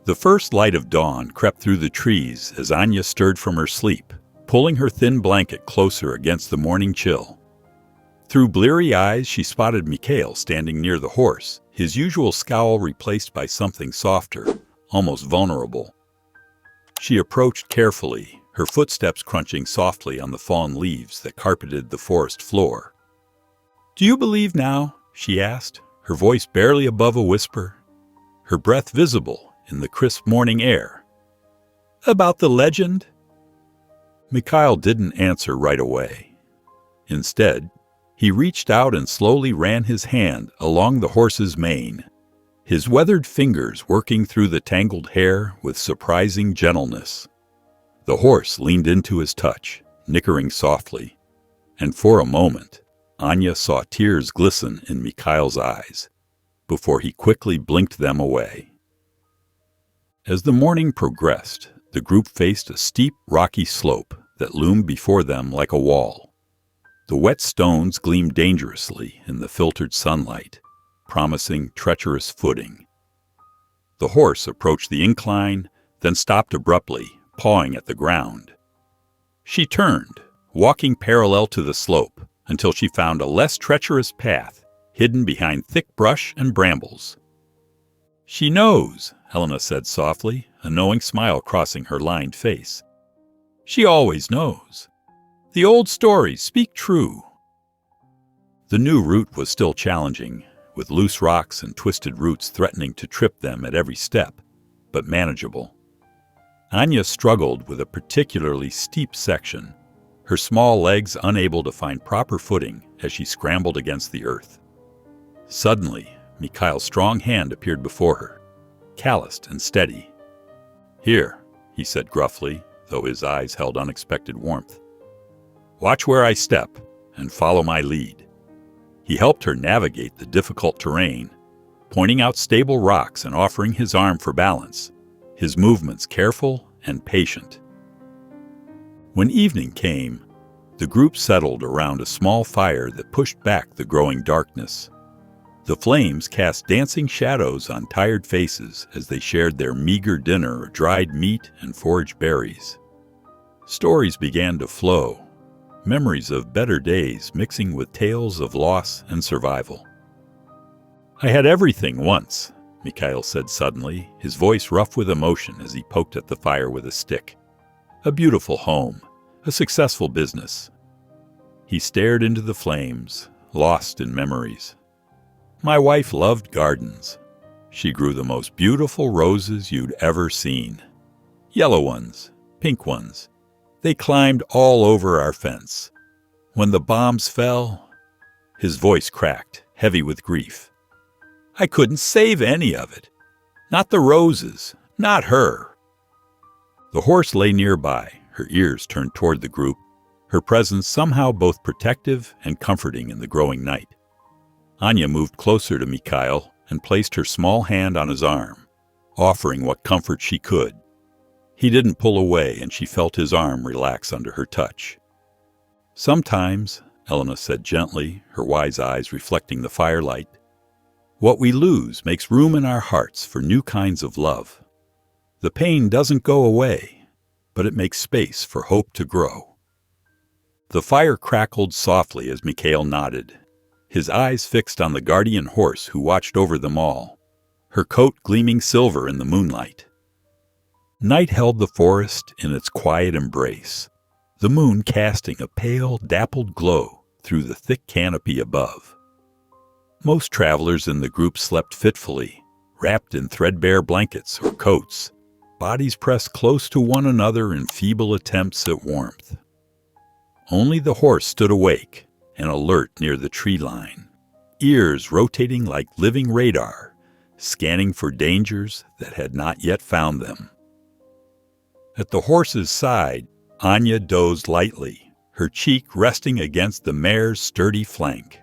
The first light of dawn crept through the trees as Anya stirred from her sleep, pulling her thin blanket closer against the morning chill. Through bleary eyes, she spotted Mikhail standing near the horse, his usual scowl replaced by something softer, almost vulnerable. She approached carefully, her footsteps crunching softly on the fallen leaves that carpeted the forest floor. "Do you believe now?" she asked, her voice barely above a whisper, her breath visible in the crisp morning air. "About the legend?" Mikhail didn't answer right away. Instead, he reached out and slowly ran his hand along the horse's mane, his weathered fingers working through the tangled hair with surprising gentleness. The horse leaned into his touch, nickering softly, and for a moment, Anya saw tears glisten in Mikhail's eyes, before he quickly blinked them away. As the morning progressed, the group faced a steep, rocky slope that loomed before them like a wall. The wet stones gleamed dangerously in the filtered sunlight, promising treacherous footing. The horse approached the incline, then stopped abruptly, pawing at the ground. She turned, walking parallel to the slope, until she found a less treacherous path hidden behind thick brush and brambles. "She knows," Elena said softly, a knowing smile crossing her lined face. "She always knows. The old stories speak true." The new route was still challenging, with loose rocks and twisted roots threatening to trip them at every step, but manageable. Anya struggled with a particularly steep section, her small legs unable to find proper footing as she scrambled against the earth. Suddenly, Mikhail's strong hand appeared before her, calloused and steady. "Here," he said gruffly, though his eyes held unexpected warmth. "Watch where I step, and follow my lead." He helped her navigate the difficult terrain, pointing out stable rocks and offering his arm for balance, his movements careful and patient. When evening came, the group settled around a small fire that pushed back the growing darkness. The flames cast dancing shadows on tired faces as they shared their meager dinner of dried meat and foraged berries. Stories began to flow, memories of better days mixing with tales of loss and survival. "I had everything once," Mikhail said suddenly, his voice rough with emotion as he poked at the fire with a stick. "A beautiful home, a successful business." He stared into the flames, lost in memories. "My wife loved gardens. She grew the most beautiful roses you'd ever seen. Yellow ones, pink ones. They climbed all over our fence. When the bombs fell," his voice cracked, heavy with grief, "I couldn't save any of it. Not the roses, not her." The horse lay nearby, her ears turned toward the group, her presence somehow both protective and comforting in the growing night. Anya moved closer to Mikhail and placed her small hand on his arm, offering what comfort she could. He didn't pull away, and she felt his arm relax under her touch. "Sometimes," Elena said gently, her wise eyes reflecting the firelight, "what we lose makes room in our hearts for new kinds of love. The pain doesn't go away, but it makes space for hope to grow." The fire crackled softly as Mikhail nodded, his eyes fixed on the guardian horse who watched over them all, her coat gleaming silver in the moonlight. Night held the forest in its quiet embrace, the moon casting a pale, dappled glow through the thick canopy above. Most travelers in the group slept fitfully, wrapped in threadbare blankets or coats, bodies pressed close to one another in feeble attempts at warmth. Only the horse stood awake and alert near the tree line, ears rotating like living radar, scanning for dangers that had not yet found them. At the horse's side, Anya dozed lightly, her cheek resting against the mare's sturdy flank.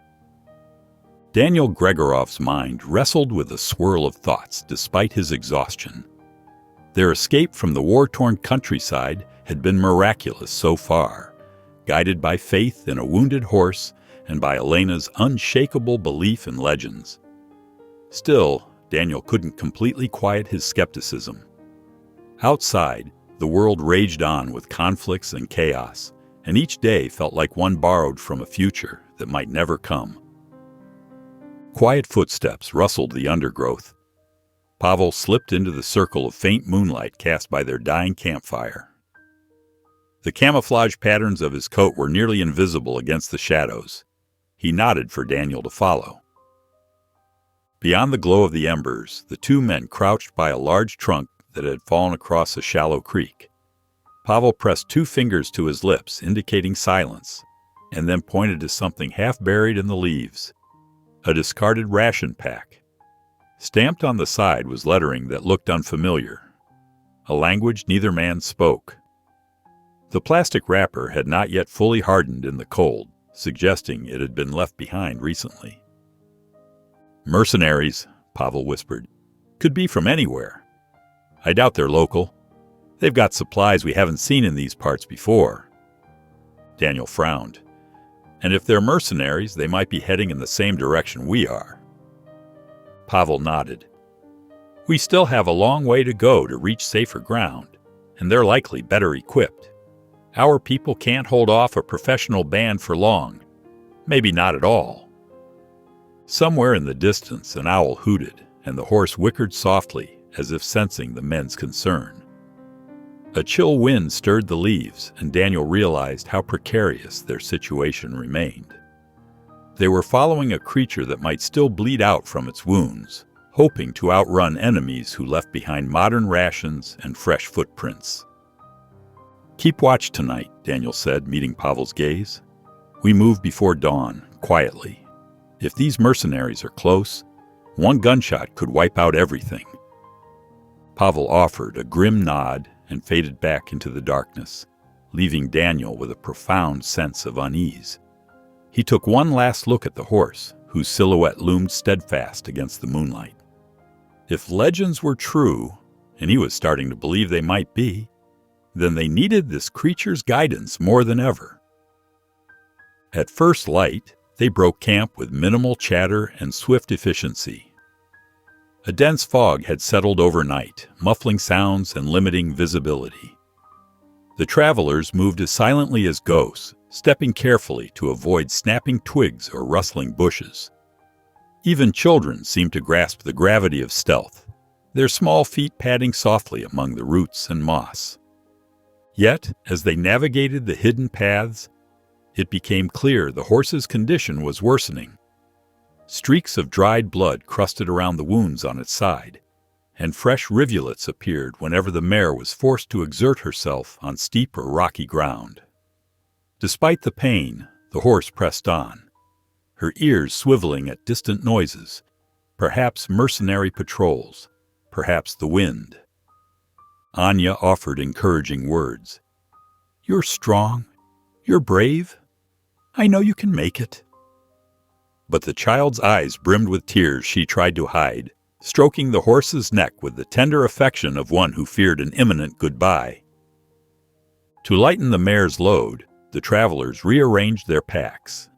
Daniel Gregorov's mind wrestled with a swirl of thoughts despite his exhaustion. Their escape from the war-torn countryside had been miraculous so far, guided by faith in a wounded horse and by Elena's unshakable belief in legends. Still, Daniel couldn't completely quiet his skepticism. Outside, the world raged on with conflicts and chaos, and each day felt like one borrowed from a future that might never come. Quiet footsteps rustled the undergrowth. Pavel slipped into the circle of faint moonlight cast by their dying campfire. The camouflage patterns of his coat were nearly invisible against the shadows. He nodded for Daniel to follow. Beyond the glow of the embers, the two men crouched by a large trunk that had fallen across a shallow creek. Pavel pressed 2 fingers to his lips, indicating silence, and then pointed to something half buried in the leaves. A discarded ration pack. Stamped on the side was lettering that looked unfamiliar, a language neither man spoke. The plastic wrapper had not yet fully hardened in the cold, suggesting it had been left behind recently. "Mercenaries," Pavel whispered. "Could be from anywhere. I doubt they're local. They've got supplies we haven't seen in these parts before." Daniel frowned. "And if they're mercenaries, they might be heading in the same direction we are." Pavel nodded. "We still have a long way to go to reach safer ground, and they're likely better equipped. Our people can't hold off a professional band for long. Maybe not at all." Somewhere in the distance, an owl hooted, and the horse whickered softly, as if sensing the men's concern. A chill wind stirred the leaves, and Daniel realized how precarious their situation remained. They were following a creature that might still bleed out from its wounds, hoping to outrun enemies who left behind modern rations and fresh footprints. "Keep watch tonight," Daniel said, meeting Pavel's gaze. "We move before dawn, quietly. If these mercenaries are close, one gunshot could wipe out everything." Pavel offered a grim nod and faded back into the darkness, leaving Daniel with a profound sense of unease. He took one last look at the horse, whose silhouette loomed steadfast against the moonlight. If legends were true, and he was starting to believe they might be, then they needed this creature's guidance more than ever. At first light, they broke camp with minimal chatter and swift efficiency. A dense fog had settled overnight, muffling sounds and limiting visibility. The travelers moved as silently as ghosts, stepping carefully to avoid snapping twigs or rustling bushes. Even children seemed to grasp the gravity of stealth, their small feet padding softly among the roots and moss. Yet, as they navigated the hidden paths, it became clear the horse's condition was worsening. Streaks of dried blood crusted around the wounds on its side, and fresh rivulets appeared whenever the mare was forced to exert herself on steep or rocky ground. Despite the pain, the horse pressed on, her ears swiveling at distant noises, perhaps mercenary patrols, perhaps the wind. Anya offered encouraging words. "You're strong. You're brave. I know you can make it." But the child's eyes brimmed with tears she tried to hide, stroking the horse's neck with the tender affection of one who feared an imminent goodbye. To lighten the mare's load, the travelers rearranged their packs.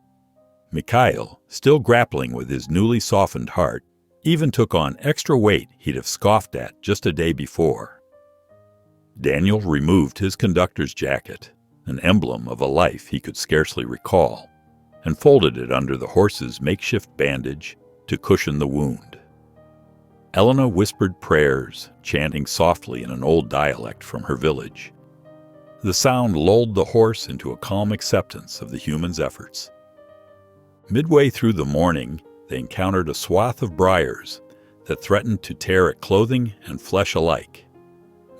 Mikhail, still grappling with his newly softened heart, even took on extra weight he'd have scoffed at just a day before. Daniel removed his conductor's jacket, an emblem of a life he could scarcely recall, and folded it under the horse's makeshift bandage to cushion the wound. Elena whispered prayers, chanting softly in an old dialect from her village. The sound lulled the horse into a calm acceptance of the human's efforts. Midway through the morning, they encountered a swath of briars that threatened to tear at clothing and flesh alike.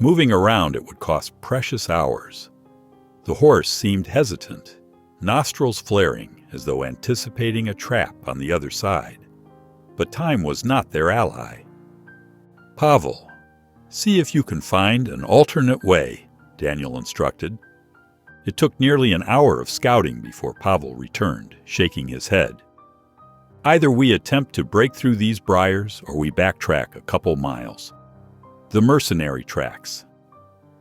Moving around it would cost precious hours. The horse seemed hesitant, nostrils flaring as though anticipating a trap on the other side. But time was not their ally. "Pavel, see if you can find an alternate way," Daniel instructed. It took nearly an hour of scouting before Pavel returned, shaking his head. "Either we attempt to break through these briars or we backtrack a couple miles. The mercenary tracks.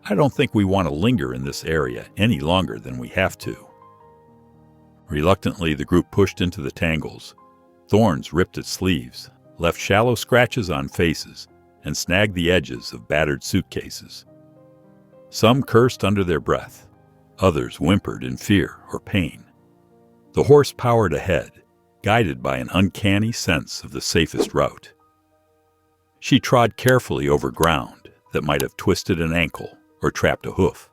I don't think we want to linger in this area any longer than we have to." Reluctantly, the group pushed into the tangles. Thorns ripped at sleeves, left shallow scratches on faces, and snagged the edges of battered suitcases. Some cursed under their breath. Others whimpered in fear or pain. The horse powered ahead, guided by an uncanny sense of the safest route. She trod carefully over ground that might have twisted an ankle or trapped a hoof.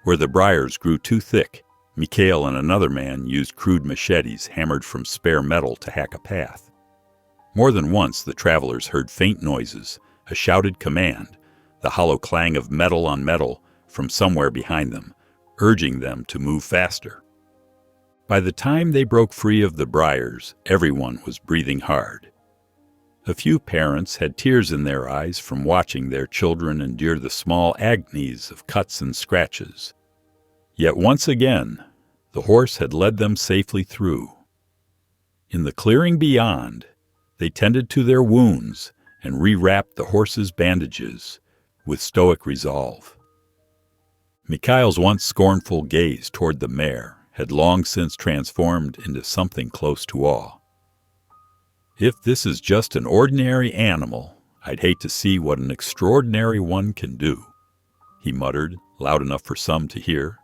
Where the briars grew too thick, Mikhail and another man used crude machetes hammered from spare metal to hack a path. More than once the travelers heard faint noises, a shouted command, the hollow clang of metal on metal from somewhere behind them, urging them to move faster. By the time they broke free of the briars, everyone was breathing hard. A few parents had tears in their eyes from watching their children endure the small agonies of cuts and scratches. Yet once again, the horse had led them safely through. In the clearing beyond, they tended to their wounds and rewrapped the horse's bandages with stoic resolve. Mikhail's once scornful gaze toward the mare had long since transformed into something close to awe. "If this is just an ordinary animal, I'd hate to see what an extraordinary one can do," he muttered, loud enough for some to hear,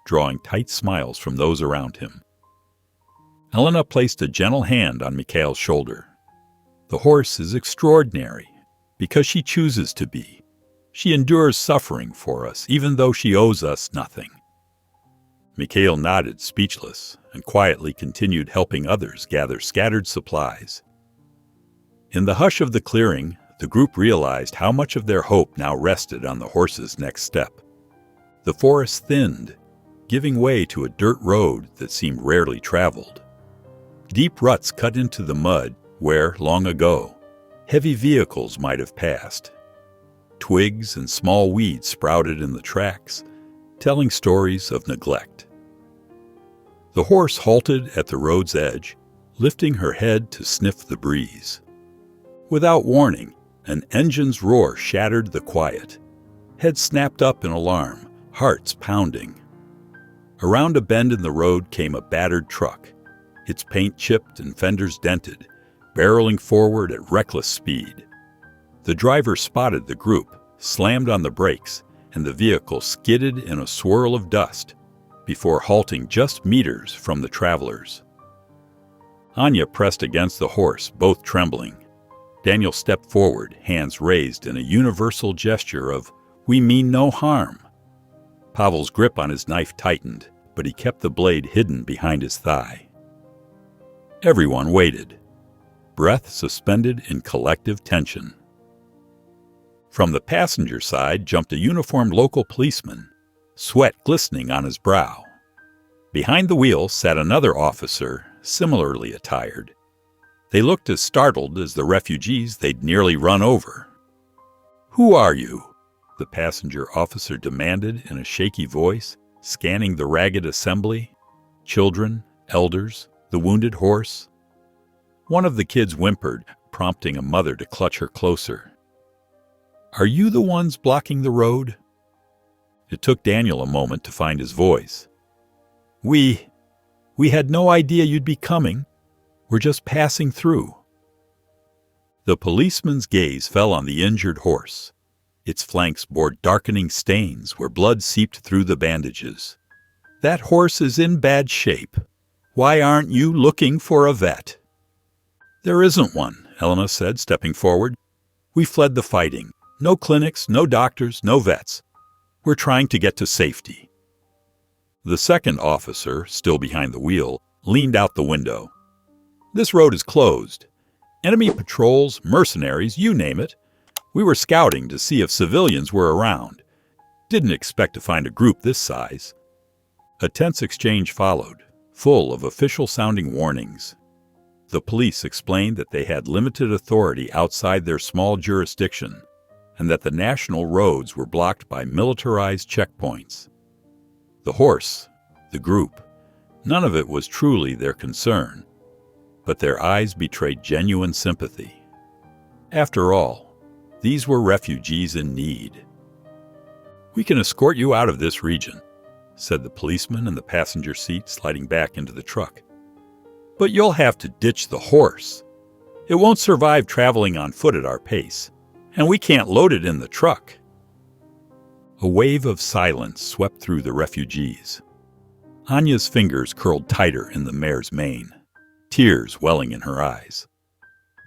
drawing tight smiles from those around him. Elena placed a gentle hand on Mikhail's shoulder. "The horse is extraordinary, because she chooses to be. She endures suffering for us, even though she owes us nothing." Mikhail nodded, speechless, and quietly continued helping others gather scattered supplies. In the hush of the clearing, the group realized how much of their hope now rested on the horse's next step. The forest thinned, giving way to a dirt road that seemed rarely traveled. Deep ruts cut into the mud where, long ago, heavy vehicles might have passed. Twigs and small weeds sprouted in the tracks, telling stories of neglect. The horse halted at the road's edge, lifting her head to sniff the breeze. Without warning, an engine's roar shattered the quiet. Heads snapped up in alarm, hearts pounding. Around a bend in the road came a battered truck, its paint chipped and fenders dented, barreling forward at reckless speed. The driver spotted the group, slammed on the brakes, and the vehicle skidded in a swirl of dust before halting just meters from the travelers. Anya pressed against the horse, both trembling. Daniel stepped forward, hands raised in a universal gesture of, "We mean no harm." Pavel's grip on his knife tightened, but he kept the blade hidden behind his thigh. Everyone waited, breath suspended in collective tension. From the passenger side jumped a uniformed local policeman, sweat glistening on his brow. Behind the wheel sat another officer, similarly attired. They looked as startled as the refugees they'd nearly run over. "Who are you?" the passenger officer demanded in a shaky voice, scanning the ragged assembly. Children, elders, the wounded horse. One of the kids whimpered, prompting a mother to clutch her closer. "Are you the ones blocking the road?" It took Daniel a moment to find his voice. We had no idea you'd be coming. We're just passing through." The policeman's gaze fell on the injured horse. Its flanks bore darkening stains where blood seeped through the bandages. "That horse is in bad shape. Why aren't you looking for a vet?" "There isn't one," Elena said, stepping forward. "We fled the fighting. No clinics, no doctors, no vets. We're trying to get to safety." The second officer, still behind the wheel, leaned out the window. "This road is closed. Enemy patrols, mercenaries, you name it. We were scouting to see if civilians were around. Didn't expect to find a group this size." A tense exchange followed, full of official-sounding warnings. The police explained that they had limited authority outside their small jurisdiction, and that the national roads were blocked by militarized checkpoints. The horse, the group, none of it was truly their concern, but their eyes betrayed genuine sympathy. After all, these were refugees in need. "We can escort you out of this region," said the policeman in the passenger seat, sliding back into the truck. "But you'll have to ditch the horse. It won't survive traveling on foot at our pace, and we can't load it in the truck." A wave of silence swept through the refugees. Anya's fingers curled tighter in the mare's mane, tears welling in her eyes.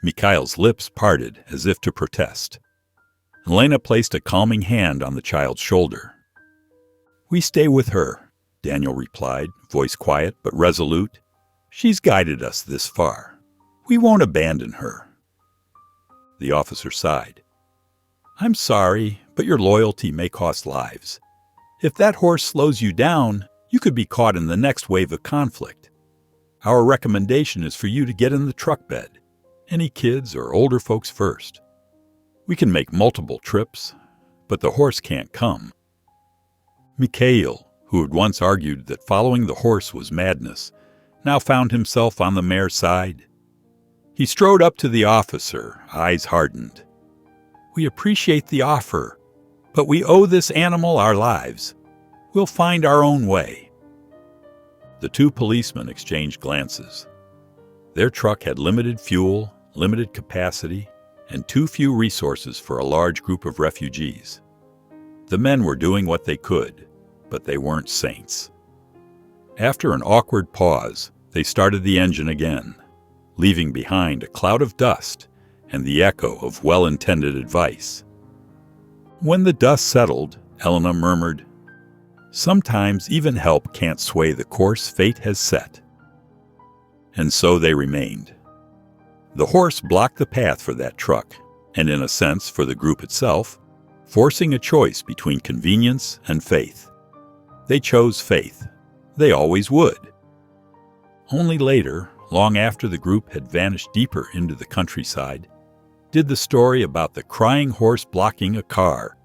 Mikhail's lips parted as if to protest. Elena placed a calming hand on the child's shoulder. "We stay with her," Daniel replied, voice quiet but resolute. "She's guided us this far. We won't abandon her." The officer sighed. "I'm sorry, but your loyalty may cost lives. If that horse slows you down, you could be caught in the next wave of conflict. Our recommendation is for you to get in the truck bed. Any kids or older folks first. We can make multiple trips, but the horse can't come." Mikhail, who had once argued that following the horse was madness, now found himself on the mare's side. He strode up to the officer, eyes hardened. "We appreciate the offer, but we owe this animal our lives. We'll find our own way." The two policemen exchanged glances. Their truck had limited fuel, limited capacity, and too few resources for a large group of refugees. The men were doing what they could, but they weren't saints. After an awkward pause, they started the engine again, leaving behind a cloud of dust and the echo of well-intended advice. When the dust settled, Elena murmured, "Sometimes even help can't sway the course fate has set." And so they remained. The horse blocked the path for that truck, and in a sense for the group itself, forcing a choice between convenience and faith. They chose faith. They always would. Only later, long after the group had vanished deeper into the countryside, did the story about the crying horse blocking a car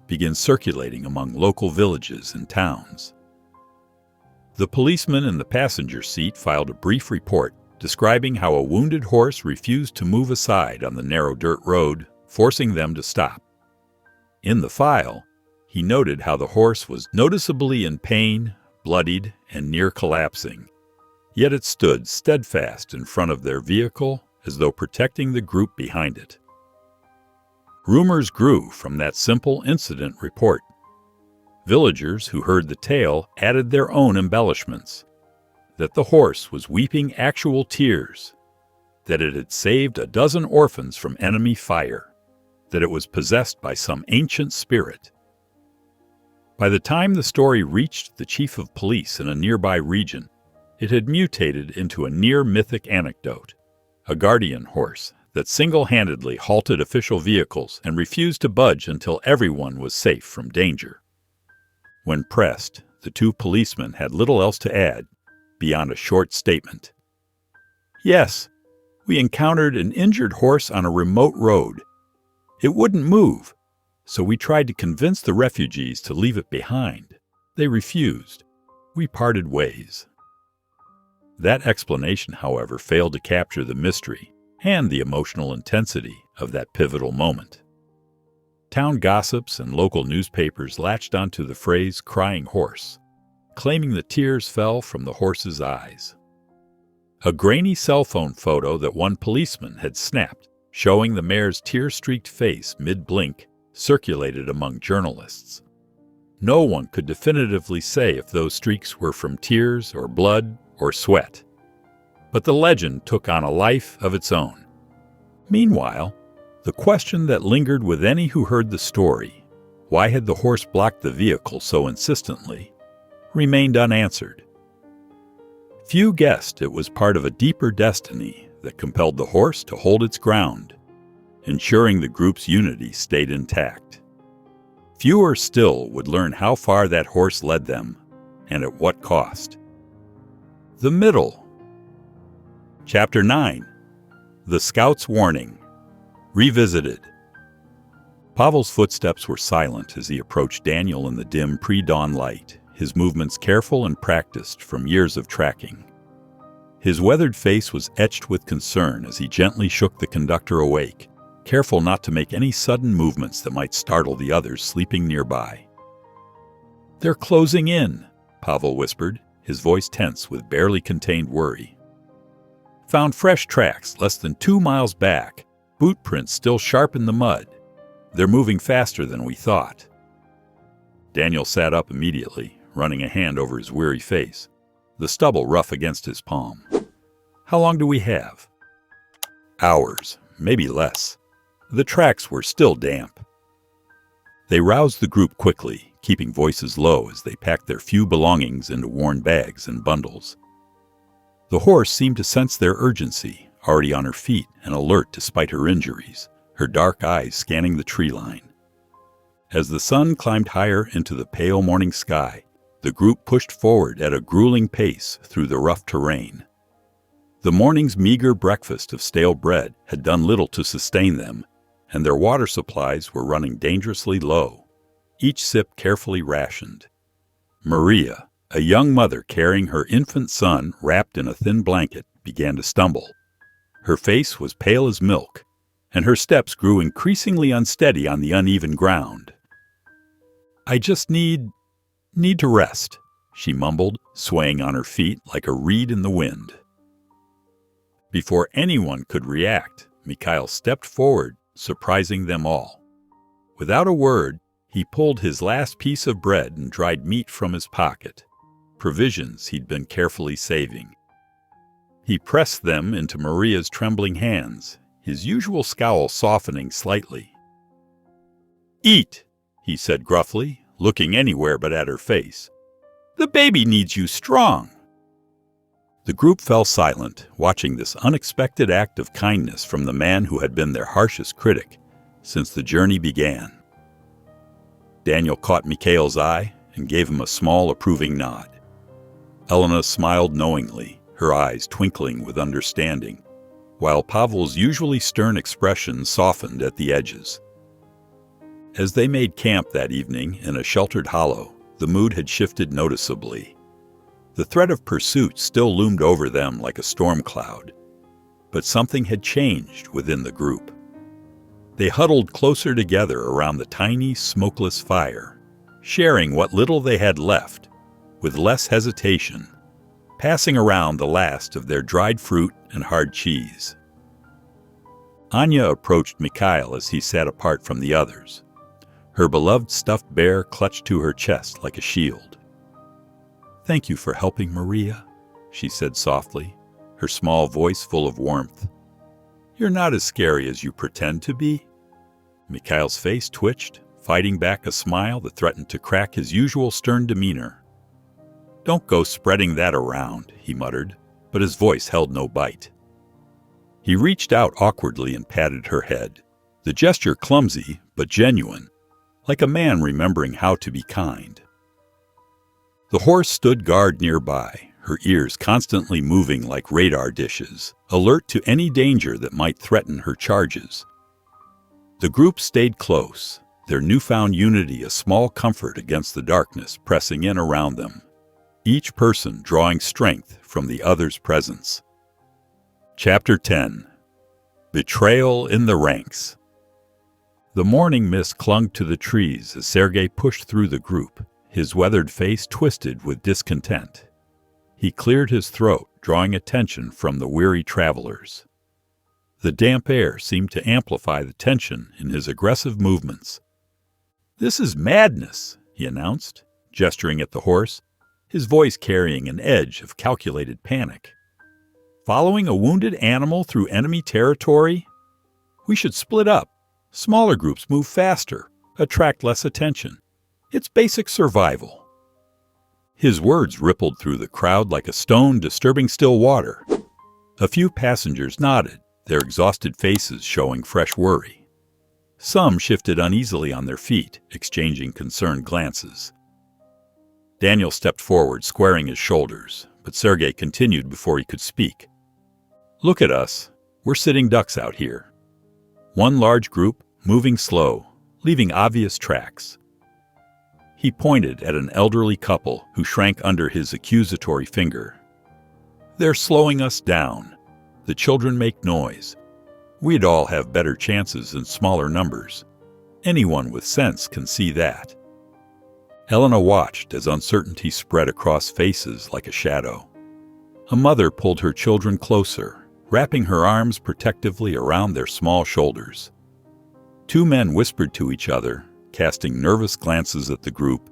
begin circulating among local villages and towns. The policeman in the passenger seat filed a brief report describing how a wounded horse refused to move aside on the narrow dirt road, forcing them to stop. In the file, he noted how the horse was noticeably in pain, bloodied, and near collapsing, yet it stood steadfast in front of their vehicle as though protecting the group behind it. Rumors grew from that simple incident report. Villagers who heard the tale added their own embellishments, that the horse was weeping actual tears, that it had saved a dozen orphans from enemy fire, that it was possessed by some ancient spirit. By the time the story reached the chief of police in a nearby region, it had mutated into a near-mythic anecdote, a guardian horse that single-handedly halted official vehicles and refused to budge until everyone was safe from danger. When pressed, the two policemen had little else to add beyond a short statement. "Yes, we encountered an injured horse on a remote road. It wouldn't move, so we tried to convince the refugees to leave it behind. They refused. We parted ways." That explanation, however, failed to capture the mystery and the emotional intensity of that pivotal moment. Town gossips and local newspapers latched onto the phrase "crying horse," claiming the tears fell from the horse's eyes. A grainy cell phone photo that one policeman had snapped, showing the mare's tear-streaked face mid-blink, circulated among journalists. No one could definitively say if those streaks were from tears or blood or sweat. But the legend took on a life of its own. Meanwhile, the question that lingered with any who heard the story, why had the horse blocked the vehicle so insistently, remained unanswered. Few guessed it was part of a deeper destiny that compelled the horse to hold its ground, ensuring the group's unity stayed intact. Fewer still would learn how far that horse led them, and at what cost. The middle. Chapter 9. The Scout's Warning. Revisited. Pavel's footsteps were silent as he approached Daniel in the dim pre-dawn light, his movements careful and practiced from years of tracking. His weathered face was etched with concern as he gently shook the conductor awake, careful not to make any sudden movements that might startle the others sleeping nearby. "They're closing in," Pavel whispered, his voice tense with barely contained worry. "Found fresh tracks less than 2 miles back, boot prints still sharp in the mud. They're moving faster than we thought." Daniel sat up immediately, running a hand over his weary face, the stubble rough against his palm. "How long do we have?" "Hours, maybe less." The tracks were still damp. They roused the group quickly, keeping voices low as they packed their few belongings into worn bags and bundles. The horse seemed to sense their urgency, already on her feet and alert despite her injuries, her dark eyes scanning the tree line. As the sun climbed higher into the pale morning sky, the group pushed forward at a grueling pace through the rough terrain. The morning's meager breakfast of stale bread had done little to sustain them, and their water supplies were running dangerously low, each sip carefully rationed. Maria, a young mother carrying her infant son wrapped in a thin blanket, began to stumble. Her face was pale as milk, and her steps grew increasingly unsteady on the uneven ground. "I just need to rest," she mumbled, swaying on her feet like a reed in the wind. Before anyone could react, Mikhail stepped forward, surprising them all. Without a word, he pulled his last piece of bread and dried meat from his pocket, provisions he'd been carefully saving. He pressed them into Maria's trembling hands, his usual scowl softening slightly. "Eat," he said gruffly, looking anywhere but at her face. "The baby needs you strong." The group fell silent, watching this unexpected act of kindness from the man who had been their harshest critic since the journey began. Daniel caught Mikhail's eye and gave him a small, approving nod. Elena smiled knowingly, her eyes twinkling with understanding, while Pavel's usually stern expression softened at the edges. As they made camp that evening in a sheltered hollow, the mood had shifted noticeably. The threat of pursuit still loomed over them like a storm cloud, but something had changed within the group. They huddled closer together around the tiny, smokeless fire, sharing what little they had left, with less hesitation, passing around the last of their dried fruit and hard cheese. Anya approached Mikhail as he sat apart from the others, her beloved stuffed bear clutched to her chest like a shield. "Thank you for helping Maria," she said softly, her small voice full of warmth. "You're not as scary as you pretend to be." Mikhail's face twitched, fighting back a smile that threatened to crack his usual stern demeanor. "Don't go spreading that around," he muttered, but his voice held no bite. He reached out awkwardly and patted her head, the gesture clumsy but genuine, like a man remembering how to be kind. The horse stood guard nearby, her ears constantly moving like radar dishes, alert to any danger that might threaten her charges. The group stayed close, their newfound unity a small comfort against the darkness pressing in around them, each person drawing strength from the other's presence. Chapter 10. Betrayal in the Ranks. The morning mist clung to the trees as Sergey pushed through the group, his weathered face twisted with discontent. He cleared his throat, drawing attention from the weary travelers. The damp air seemed to amplify the tension in his aggressive movements. "This is madness," he announced, gesturing at the horse, his voice carrying an edge of calculated panic. "Following a wounded animal through enemy territory? We should split up. Smaller groups move faster, attract less attention. It's basic survival." His words rippled through the crowd like a stone disturbing still water. A few passengers nodded, their exhausted faces showing fresh worry. Some shifted uneasily on their feet, exchanging concerned glances. Daniel stepped forward, squaring his shoulders, but Sergey continued before he could speak. "Look at us. We're sitting ducks out here. One large group, moving slow, leaving obvious tracks." He pointed at an elderly couple who shrank under his accusatory finger. "They're slowing us down. The children make noise. We'd all have better chances in smaller numbers. Anyone with sense can see that." Elena watched as uncertainty spread across faces like a shadow. A mother pulled her children closer, wrapping her arms protectively around their small shoulders. Two men whispered to each other, casting nervous glances at the group,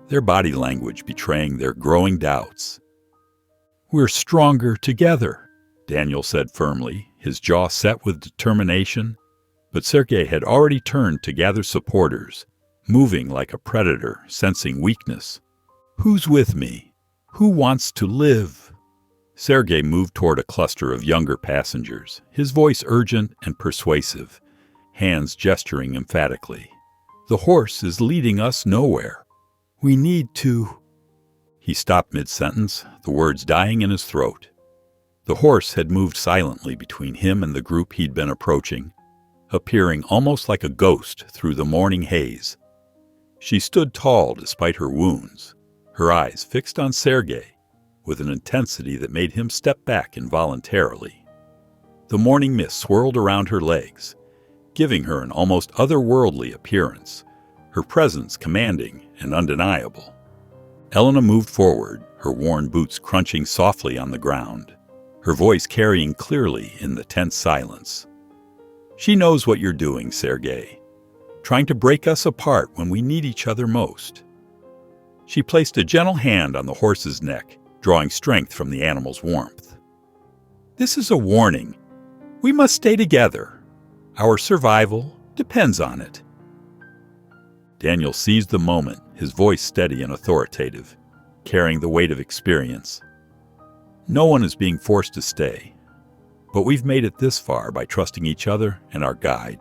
their body language betraying their growing doubts. "We're stronger together," Daniel said firmly, his jaw set with determination, but Sergey had already turned to gather supporters, moving like a predator, sensing weakness. Who's with me? Who wants to live? Sergey moved toward a cluster of younger passengers, his voice urgent and persuasive, hands gesturing emphatically. The horse is leading us nowhere. We need to... He stopped mid-sentence, the words dying in his throat. The horse had moved silently between him and the group he'd been approaching, appearing almost like a ghost through the morning haze. She stood tall despite her wounds, her eyes fixed on Sergey, with an intensity that made him step back involuntarily. The morning mist swirled around her legs, giving her an almost otherworldly appearance, her presence commanding and undeniable. Elena moved forward, her worn boots crunching softly on the ground, her voice carrying clearly in the tense silence. She knows what you're doing, Sergey, trying to break us apart when we need each other most. She placed a gentle hand on the horse's neck, drawing strength from the animal's warmth. This is a warning. We must stay together. Our survival depends on it. Daniel seized the moment, his voice steady and authoritative, carrying the weight of experience. No one is being forced to stay, but we've made it this far by trusting each other and our guide.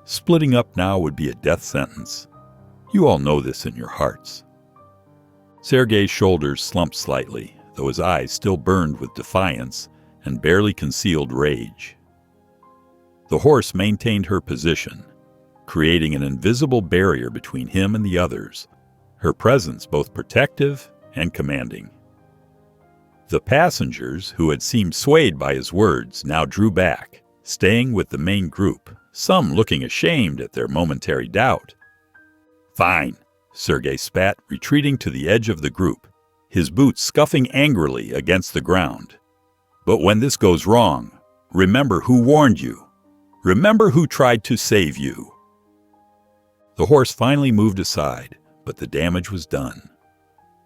Splitting up now would be a death sentence. You all know this in your hearts. Sergey's shoulders slumped slightly, though his eyes still burned with defiance and barely concealed rage. The horse maintained her position, creating an invisible barrier between him and the others, her presence both protective and commanding. The passengers, who had seemed swayed by his words, now drew back, staying with the main group, some looking ashamed at their momentary doubt. Fine, Sergey spat, retreating to the edge of the group, his boots scuffing angrily against the ground. But when this goes wrong, remember who warned you. Remember who tried to save you. The horse finally moved aside, but the damage was done.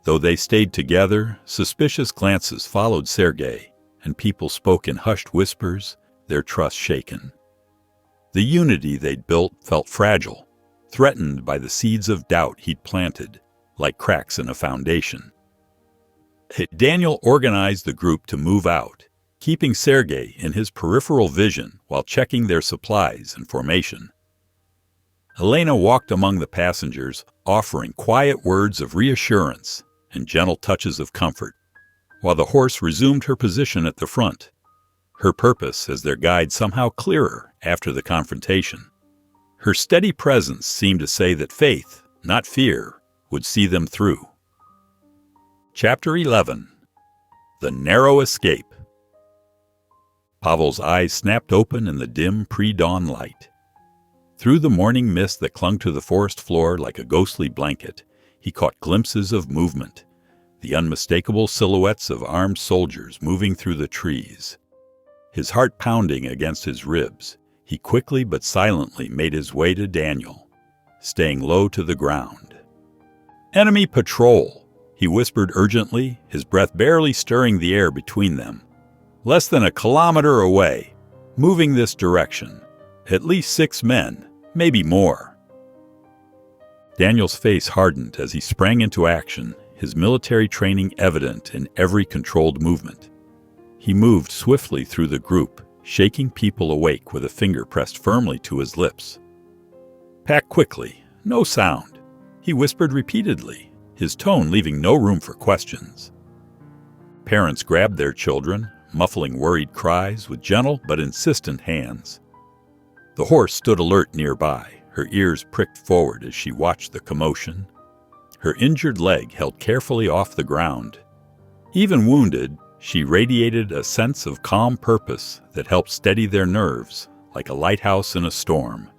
Though they stayed together, suspicious glances followed Sergey, and people spoke in hushed whispers, their trust shaken. The unity they'd built felt fragile, threatened by the seeds of doubt he'd planted, like cracks in a foundation. Daniel organized the group to move out, keeping Sergey in his peripheral vision while checking their supplies and formation. Elena walked among the passengers, offering quiet words of reassurance and gentle touches of comfort, while the horse resumed her position at the front, her purpose as their guide somehow clearer after the confrontation. Her steady presence seemed to say that faith, not fear, would see them through. Chapter 11. The Narrow Escape. Pavel's eyes snapped open in the dim pre-dawn light. Through the morning mist that clung to the forest floor like a ghostly blanket, he caught glimpses of movement, the unmistakable silhouettes of armed soldiers moving through the trees. His heart pounding against his ribs, he quickly but silently made his way to Daniel, staying low to the ground. "Enemy patrol," he whispered urgently, his breath barely stirring the air between them. "Less than a kilometer away, moving this direction. At least 6 men, maybe more." Daniel's face hardened as he sprang into action, his military training evident in every controlled movement. He moved swiftly through the group, shaking people awake with a finger pressed firmly to his lips. "Pack quickly, no sound," he whispered repeatedly, his tone leaving no room for questions. Parents grabbed their children, muffling worried cries with gentle but insistent hands. The horse stood alert nearby, her ears pricked forward as she watched the commotion, her injured leg held carefully off the ground. Even wounded, she radiated a sense of calm purpose that helped steady their nerves like a lighthouse in a storm.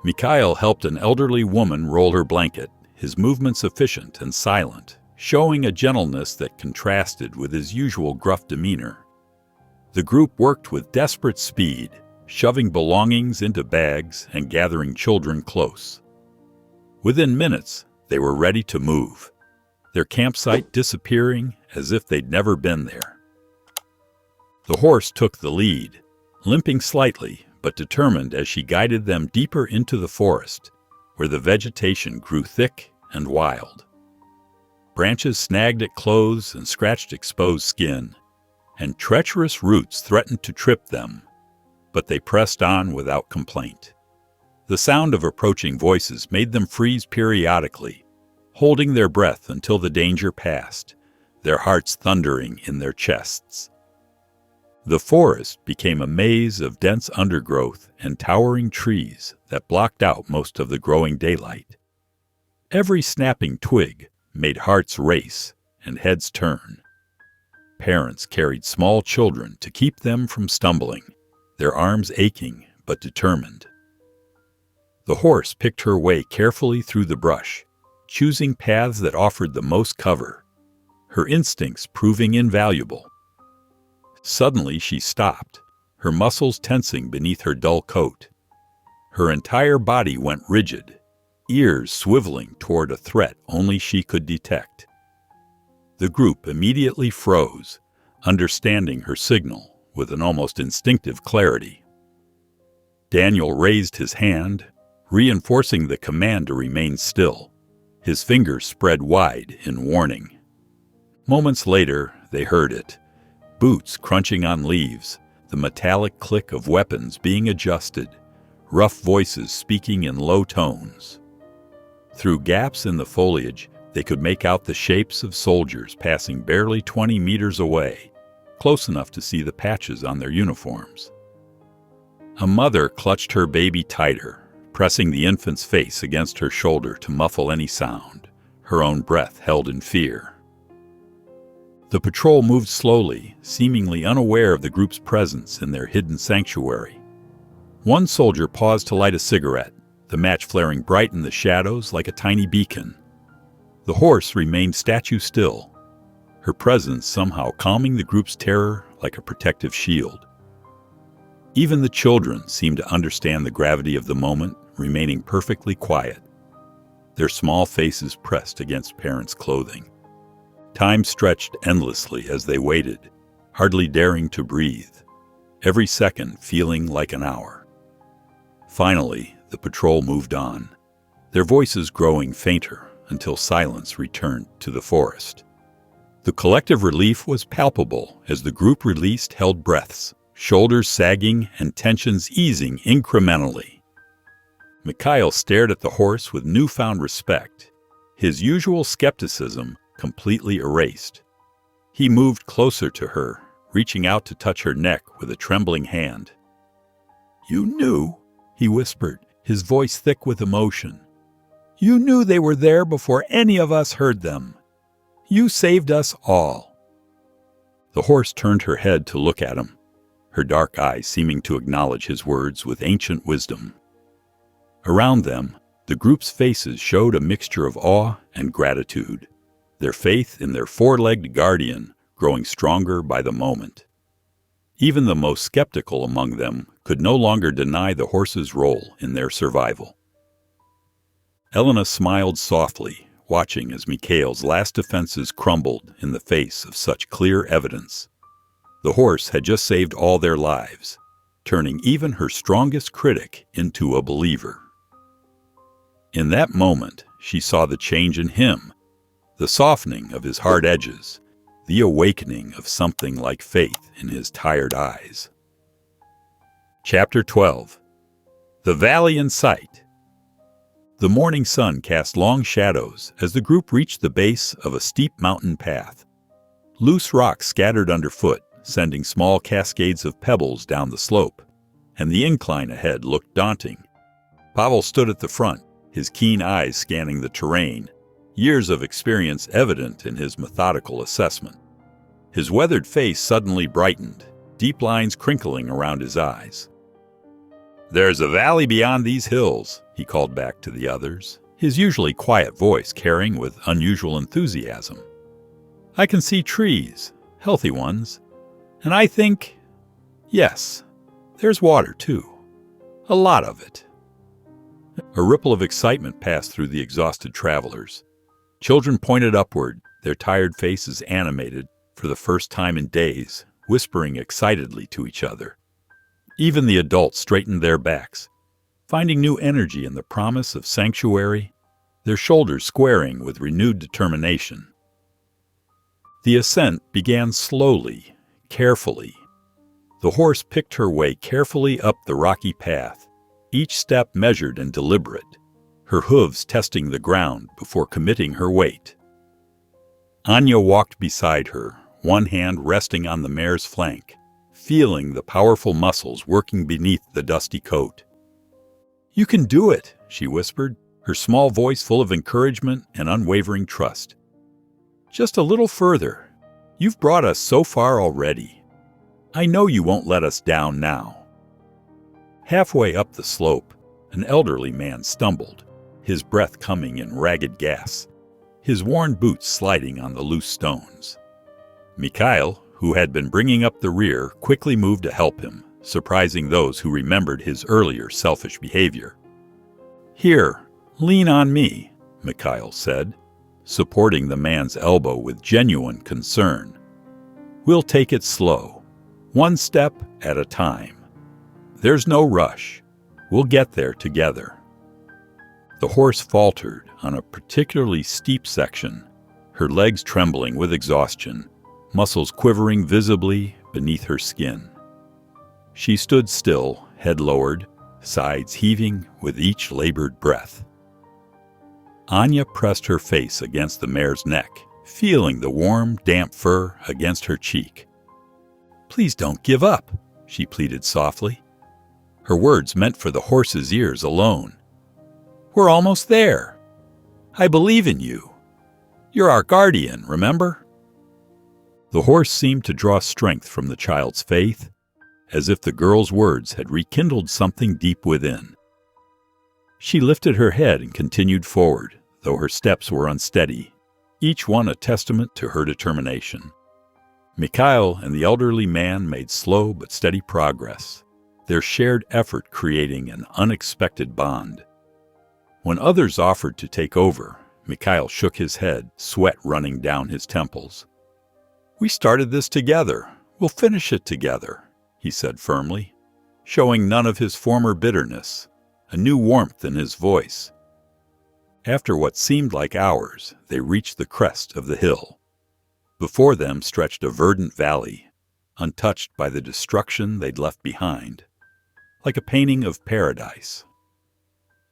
Mikhail helped an elderly woman roll her blanket, his movements efficient and silent, showing a gentleness that contrasted with his usual gruff demeanor. The group worked with desperate speed, shoving belongings into bags and gathering children close. Within minutes, they were ready to move, their campsite disappearing as if they'd never been there. The horse took the lead, limping slightly but determined as she guided them deeper into the forest, where the vegetation grew thick and wild. Branches snagged at clothes and scratched exposed skin, and treacherous roots threatened to trip them, but they pressed on without complaint. The sound of approaching voices made them freeze periodically, holding their breath until the danger passed, their hearts thundering in their chests. The forest became a maze of dense undergrowth and towering trees that blocked out most of the growing daylight. Every snapping twig made hearts race and heads turn. Parents carried small children to keep them from stumbling, their arms aching but determined. The horse picked her way carefully through the brush, choosing paths that offered the most cover, her instincts proving invaluable. Suddenly she stopped, her muscles tensing beneath her dull coat. Her entire body went rigid, ears swiveling toward a threat only she could detect. The group immediately froze, understanding her signal with an almost instinctive clarity. Daniel raised his hand, reinforcing the command to remain still, his fingers spread wide in warning. Moments later, they heard it, boots crunching on leaves, the metallic click of weapons being adjusted, rough voices speaking in low tones. Through gaps in the foliage, they could make out the shapes of soldiers passing barely 20 meters away, close enough to see the patches on their uniforms. A mother clutched her baby tighter, pressing the infant's face against her shoulder to muffle any sound, her own breath held in fear. The patrol moved slowly, seemingly unaware of the group's presence in their hidden sanctuary. One soldier paused to light a cigarette, the match flaring bright in the shadows like a tiny beacon. The horse remained statue still, her presence somehow calming the group's terror like a protective shield. Even the children seemed to understand the gravity of the moment, remaining perfectly quiet, their small faces pressed against parents' clothing. Time stretched endlessly as they waited, hardly daring to breathe, every second feeling like an hour. Finally, the patrol moved on, their voices growing fainter until silence returned to the forest. The collective relief was palpable as the group released held breaths, shoulders sagging and tensions easing incrementally. Mikhail stared at the horse with newfound respect, his usual skepticism completely erased. He moved closer to her, reaching out to touch her neck with a trembling hand. "You knew," he whispered, his voice thick with emotion. "You knew they were there before any of us heard them. You saved us all." The horse turned her head to look at him, her dark eyes seeming to acknowledge his words with ancient wisdom. Around them, the group's faces showed a mixture of awe and gratitude, their faith in their four-legged guardian growing stronger by the moment. Even the most skeptical among them could no longer deny the horse's role in their survival. Elena smiled softly, watching as Mikhail's last defenses crumbled in the face of such clear evidence. The horse had just saved all their lives, turning even her strongest critic into a believer. In that moment, she saw the change in him, the softening of his hard edges, the awakening of something like faith in his tired eyes. Chapter 12. The Valley in Sight. The morning sun cast long shadows as the group reached the base of a steep mountain path. Loose rocks scattered underfoot, sending small cascades of pebbles down the slope, and the incline ahead looked daunting. Pavel stood at the front, his keen eyes scanning the terrain, years of experience evident in his methodical assessment. His weathered face suddenly brightened, deep lines crinkling around his eyes. "There's a valley beyond these hills," he called back to the others, his usually quiet voice carrying with unusual enthusiasm. "I can see trees, healthy ones, and I think, yes, there's water too. A lot of it." A ripple of excitement passed through the exhausted travelers. Children pointed upward, their tired faces animated for the first time in days, whispering excitedly to each other. Even the adults straightened their backs, finding new energy in the promise of sanctuary, their shoulders squaring with renewed determination. The ascent began slowly, carefully. The horse picked her way carefully up the rocky path, each step measured and deliberate, her hooves testing the ground before committing her weight. Anya walked beside her, one hand resting on the mare's flank, feeling the powerful muscles working beneath the dusty coat. "You can do it," she whispered, her small voice full of encouragement and unwavering trust. "Just a little further. You've brought us so far already. I know you won't let us down now." Halfway up the slope, an elderly man stumbled, his breath coming in ragged gasps, his worn boots sliding on the loose stones. Mikhail, who had been bringing up the rear, quickly moved to help him, surprising those who remembered his earlier selfish behavior. "Here, lean on me," Mikhail said, supporting the man's elbow with genuine concern. "We'll take it slow, one step at a time. There's no rush. We'll get there together." The horse faltered on a particularly steep section, her legs trembling with exhaustion, muscles quivering visibly beneath her skin. She stood still, head lowered, sides heaving with each labored breath. Anya pressed her face against the mare's neck, feeling the warm, damp fur against her cheek. "Please don't give up," she pleaded softly. Her words meant for the horse's ears alone. "We're almost there. I believe in you. You're our guardian, remember?" The horse seemed to draw strength from the child's faith, as if the girl's words had rekindled something deep within. She lifted her head and continued forward, though her steps were unsteady, each one a testament to her determination. Mikhail and the elderly man made slow but steady progress, their shared effort creating an unexpected bond. When others offered to take over, Mikhail shook his head, sweat running down his temples. "We started this together. We'll finish it together," he said firmly, showing none of his former bitterness, a new warmth in his voice. After what seemed like hours, they reached the crest of the hill. Before them stretched a verdant valley, untouched by the destruction they'd left behind, like a painting of paradise.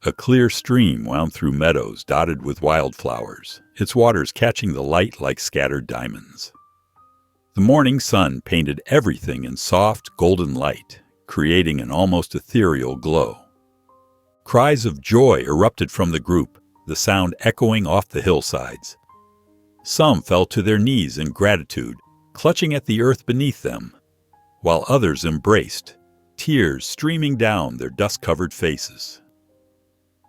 A clear stream wound through meadows dotted with wildflowers, its waters catching the light like scattered diamonds. The morning sun painted everything in soft, golden light, creating an almost ethereal glow. Cries of joy erupted from the group, the sound echoing off the hillsides. Some fell to their knees in gratitude, clutching at the earth beneath them, while others embraced, tears streaming down their dust-covered faces.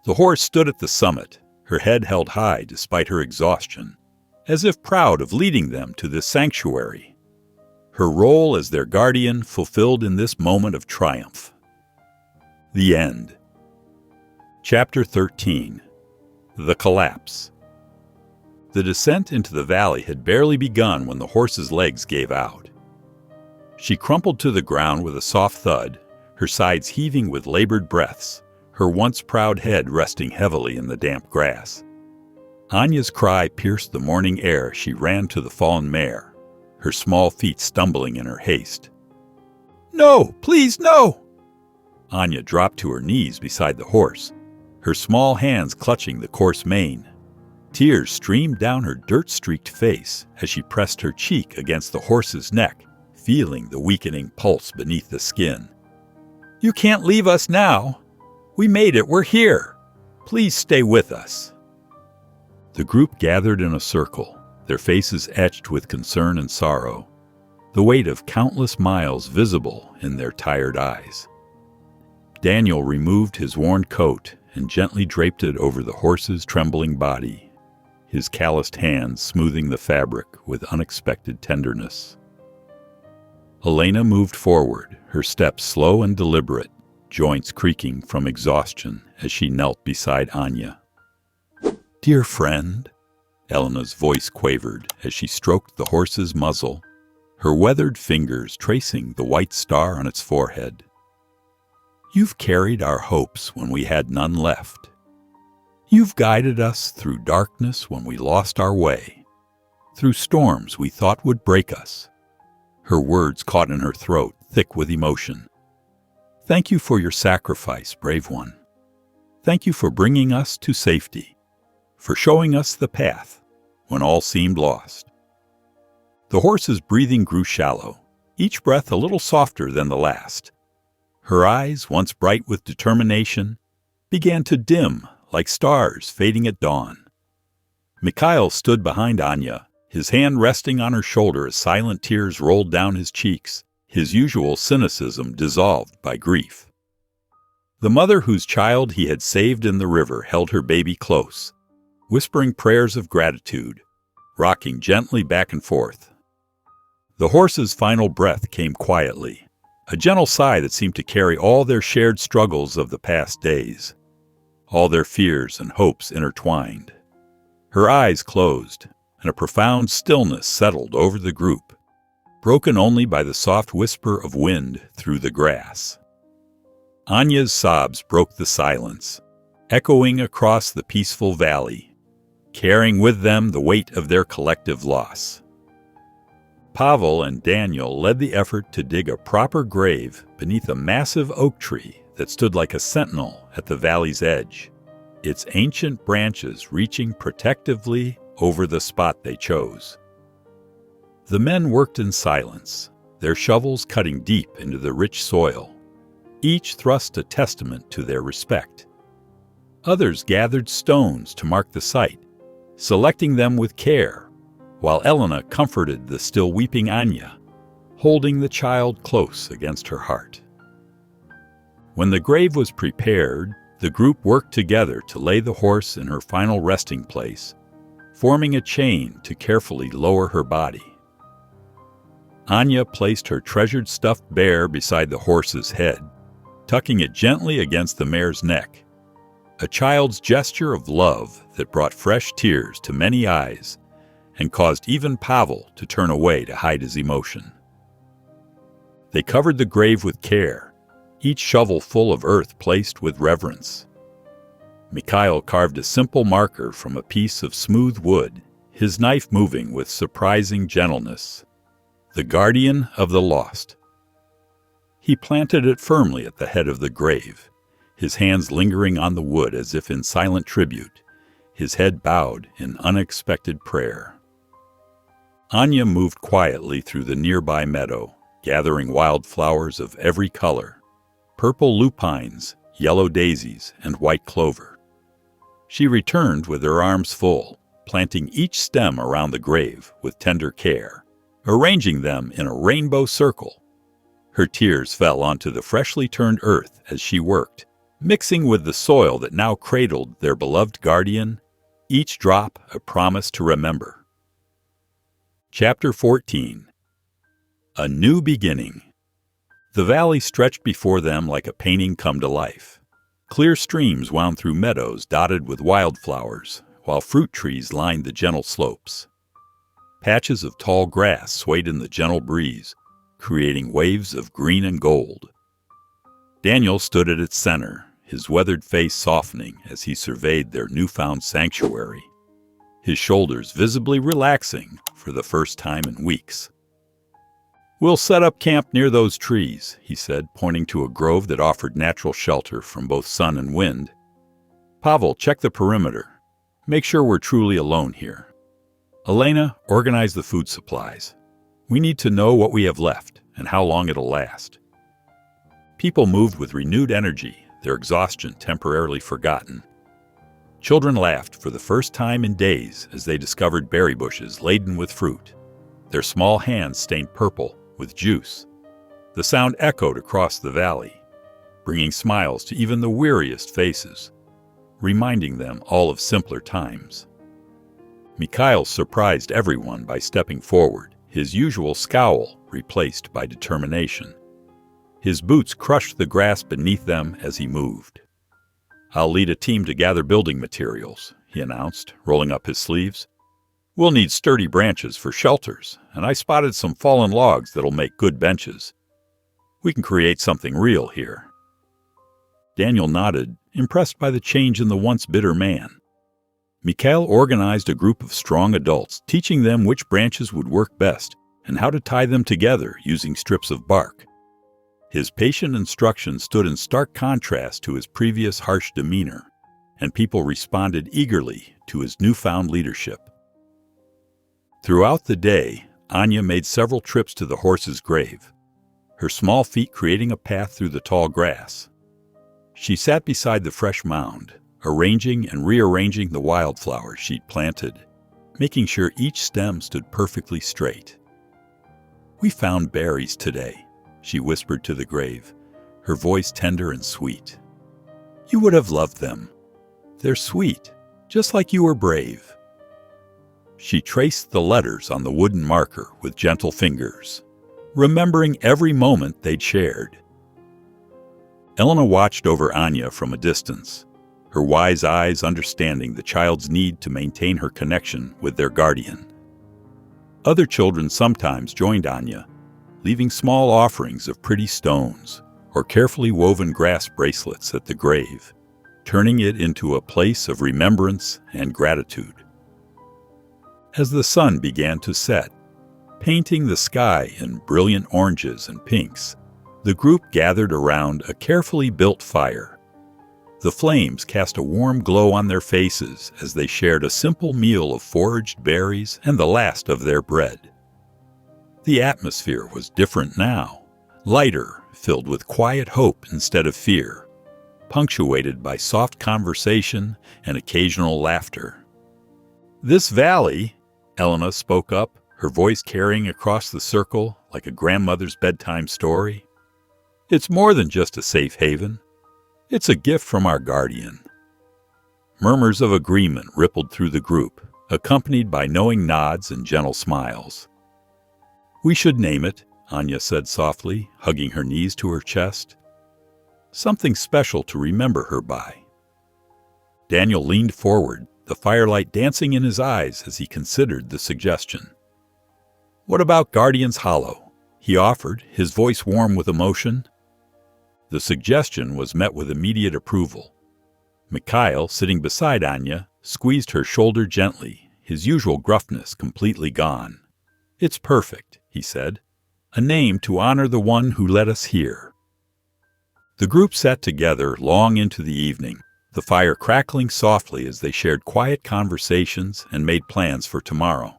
The horse stood at the summit, her head held high despite her exhaustion, as if proud of leading them to this sanctuary. Her role as their guardian fulfilled in this moment of triumph. The end. Chapter 13. The Collapse. The descent into the valley had barely begun when the horse's legs gave out. She crumpled to the ground with a soft thud, her sides heaving with labored breaths, her once proud head resting heavily in the damp grass. Anya's cry pierced the morning air as she ran to the fallen mare, her small feet stumbling in her haste. "No, please, no!" Anya dropped to her knees beside the horse, her small hands clutching the coarse mane. Tears streamed down her dirt-streaked face as she pressed her cheek against the horse's neck, feeling the weakening pulse beneath the skin. "You can't leave us now. We made it, we're here. Please stay with us." The group gathered in a circle, their faces etched with concern and sorrow, the weight of countless miles visible in their tired eyes. Daniel removed his worn coat and gently draped it over the horse's trembling body, his calloused hands smoothing the fabric with unexpected tenderness. Elena moved forward, her steps slow and deliberate, joints creaking from exhaustion as she knelt beside Anya. "Dear friend," Elena's voice quavered as she stroked the horse's muzzle, her weathered fingers tracing the white star on its forehead. You've carried our hopes when we had none left. You've guided us through darkness when we lost our way, through storms we thought would break us. Her words caught in her throat, thick with emotion. Thank you for your sacrifice, brave one. Thank you for bringing us to safety, for showing us the path when all seemed lost. The horse's breathing grew shallow, each breath a little softer than the last. Her eyes, once bright with determination, began to dim like stars fading at dawn. Mikhail stood behind Anya, his hand resting on her shoulder as silent tears rolled down his cheeks, his usual cynicism dissolved by grief. The mother whose child he had saved in the river held her baby close, whispering prayers of gratitude, rocking gently back and forth. The horse's final breath came quietly, a gentle sigh that seemed to carry all their shared struggles of the past days, all their fears and hopes intertwined. Her eyes closed, and a profound stillness settled over the group, broken only by the soft whisper of wind through the grass. Anya's sobs broke the silence, echoing across the peaceful valley, carrying with them the weight of their collective loss. Pavel and Daniel led the effort to dig a proper grave beneath a massive oak tree that stood like a sentinel at the valley's edge, its ancient branches reaching protectively over the spot they chose. The men worked in silence, their shovels cutting deep into the rich soil, each thrust a testament to their respect. Others gathered stones to mark the site, selecting them with care, while Elena comforted the still weeping Anya, holding the child close against her heart. When the grave was prepared, the group worked together to lay the horse in her final resting place, forming a chain to carefully lower her body. Anya placed her treasured stuffed bear beside the horse's head, tucking it gently against the mare's neck, a child's gesture of love that brought fresh tears to many eyes and caused even Pavel to turn away to hide his emotion. They covered the grave with care, each shovel full of earth placed with reverence. Mikhail carved a simple marker from a piece of smooth wood, his knife moving with surprising gentleness. The guardian of the lost. He planted it firmly at the head of the grave, his hands lingering on the wood as if in silent tribute, his head bowed in unexpected prayer. Anya moved quietly through the nearby meadow, gathering wildflowers of every color, purple lupines, yellow daisies, and white clover. She returned with her arms full, planting each stem around the grave with tender care, arranging them in a rainbow circle. Her tears fell onto the freshly turned earth as she worked, mixing with the soil that now cradled their beloved guardian, each drop a promise to remember. Chapter 14. A New Beginning. The valley stretched before them like a painting come to life. Clear streams wound through meadows dotted with wildflowers, while fruit trees lined the gentle slopes. Patches of tall grass swayed in the gentle breeze, creating waves of green and gold. Daniel stood at its center, his weathered face softening as he surveyed their newfound sanctuary, his shoulders visibly relaxing for the first time in weeks. "We'll set up camp near those trees," he said, pointing to a grove that offered natural shelter from both sun and wind. "Pavel, check the perimeter. Make sure we're truly alone here. Elena, organize the food supplies. We need to know what we have left and how long it'll last." People moved with renewed energy, their exhaustion temporarily forgotten. Children laughed for the first time in days as they discovered berry bushes laden with fruit, their small hands stained purple with juice. The sound echoed across the valley, bringing smiles to even the weariest faces, reminding them all of simpler times. Mikhail surprised everyone by stepping forward, his usual scowl replaced by determination. His boots crushed the grass beneath them as he moved. "I'll lead a team to gather building materials," he announced, rolling up his sleeves. "We'll need sturdy branches for shelters, and I spotted some fallen logs that'll make good benches. We can create something real here." Daniel nodded, impressed by the change in the once bitter man. Mikhail organized a group of strong adults, teaching them which branches would work best and how to tie them together using strips of bark. His patient instruction stood in stark contrast to his previous harsh demeanor, and people responded eagerly to his newfound leadership. Throughout the day, Anya made several trips to the horse's grave, her small feet creating a path through the tall grass. She sat beside the fresh mound, arranging and rearranging the wildflowers she'd planted, making sure each stem stood perfectly straight. "We found berries today," she whispered to the grave, her voice tender and sweet. "You would have loved them. They're sweet, just like you were brave." She traced the letters on the wooden marker with gentle fingers, remembering every moment they'd shared. Elena watched over Anya from a distance, her wise eyes understanding the child's need to maintain her connection with their guardian. Other children sometimes joined Anya, leaving small offerings of pretty stones or carefully woven grass bracelets at the grave, turning it into a place of remembrance and gratitude. As the sun began to set, painting the sky in brilliant oranges and pinks, the group gathered around a carefully built fire. The flames cast a warm glow on their faces as they shared a simple meal of foraged berries and the last of their bread. The atmosphere was different now, lighter, filled with quiet hope instead of fear, punctuated by soft conversation and occasional laughter. "This valley," Elena spoke up, her voice carrying across the circle like a grandmother's bedtime story, "it's more than just a safe haven. It's a gift from our guardian." Murmurs of agreement rippled through the group, accompanied by knowing nods and gentle smiles. "We should name it," Anya said softly, hugging her knees to her chest. "Something special to remember her by." Daniel leaned forward, the firelight dancing in his eyes as he considered the suggestion. "What about Guardian's Hollow?" he offered, his voice warm with emotion. The suggestion was met with immediate approval. Mikhail, sitting beside Anya, squeezed her shoulder gently, his usual gruffness completely gone. "It's perfect," he said. "A name to honor the one who led us here." The group sat together long into the evening, the fire crackling softly as they shared quiet conversations and made plans for tomorrow.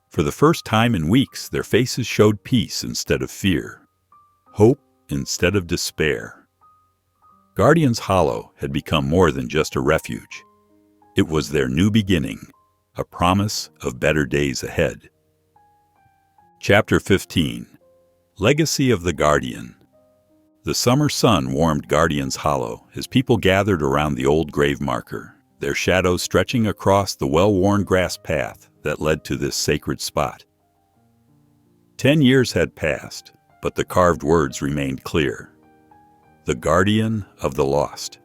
For the first time in weeks, their faces showed peace instead of fear, hope instead of despair. Guardian's Hollow had become more than just a refuge. It was their new beginning, a promise of better days ahead. Chapter 15. Legacy of the Guardian. The summer sun warmed Guardian's Hollow as people gathered around the old grave marker, their shadows stretching across the well-worn grass path that led to this sacred spot. 10 years had passed, but the carved words remained clear. The Guardian of the Lost.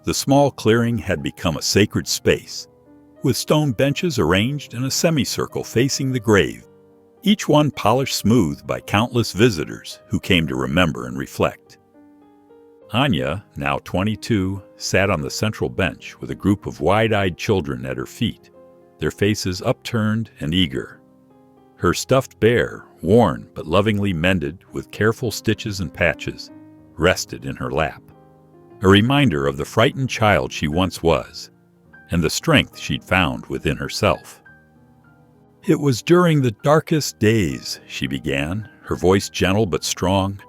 The small clearing had become a sacred space, with stone benches arranged in a semicircle facing the grave, each one polished smooth by countless visitors who came to remember and reflect. Anya, now 22, sat on the central bench with a group of wide-eyed children at her feet, their faces upturned and eager. Her stuffed bear, worn but lovingly mended with careful stitches and patches, rested in her lap, a reminder of the frightened child she once was, and the strength she'd found within herself. "It was during the darkest days," she began, her voice gentle but strong,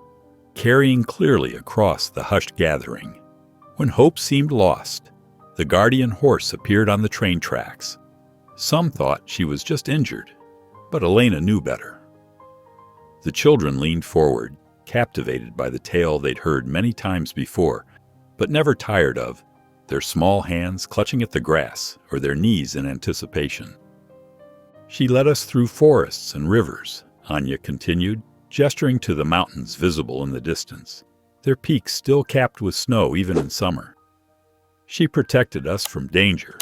carrying clearly across the hushed gathering. "When hope seemed lost, the guardian horse appeared on the train tracks. Some thought she was just injured, but Elena knew better." The children leaned forward, captivated by the tale they'd heard many times before, but never tired of, their small hands clutching at the grass or their knees in anticipation. "She led us through forests and rivers," Anya continued, gesturing to the mountains visible in the distance, their peaks still capped with snow even in summer. "She protected us from danger,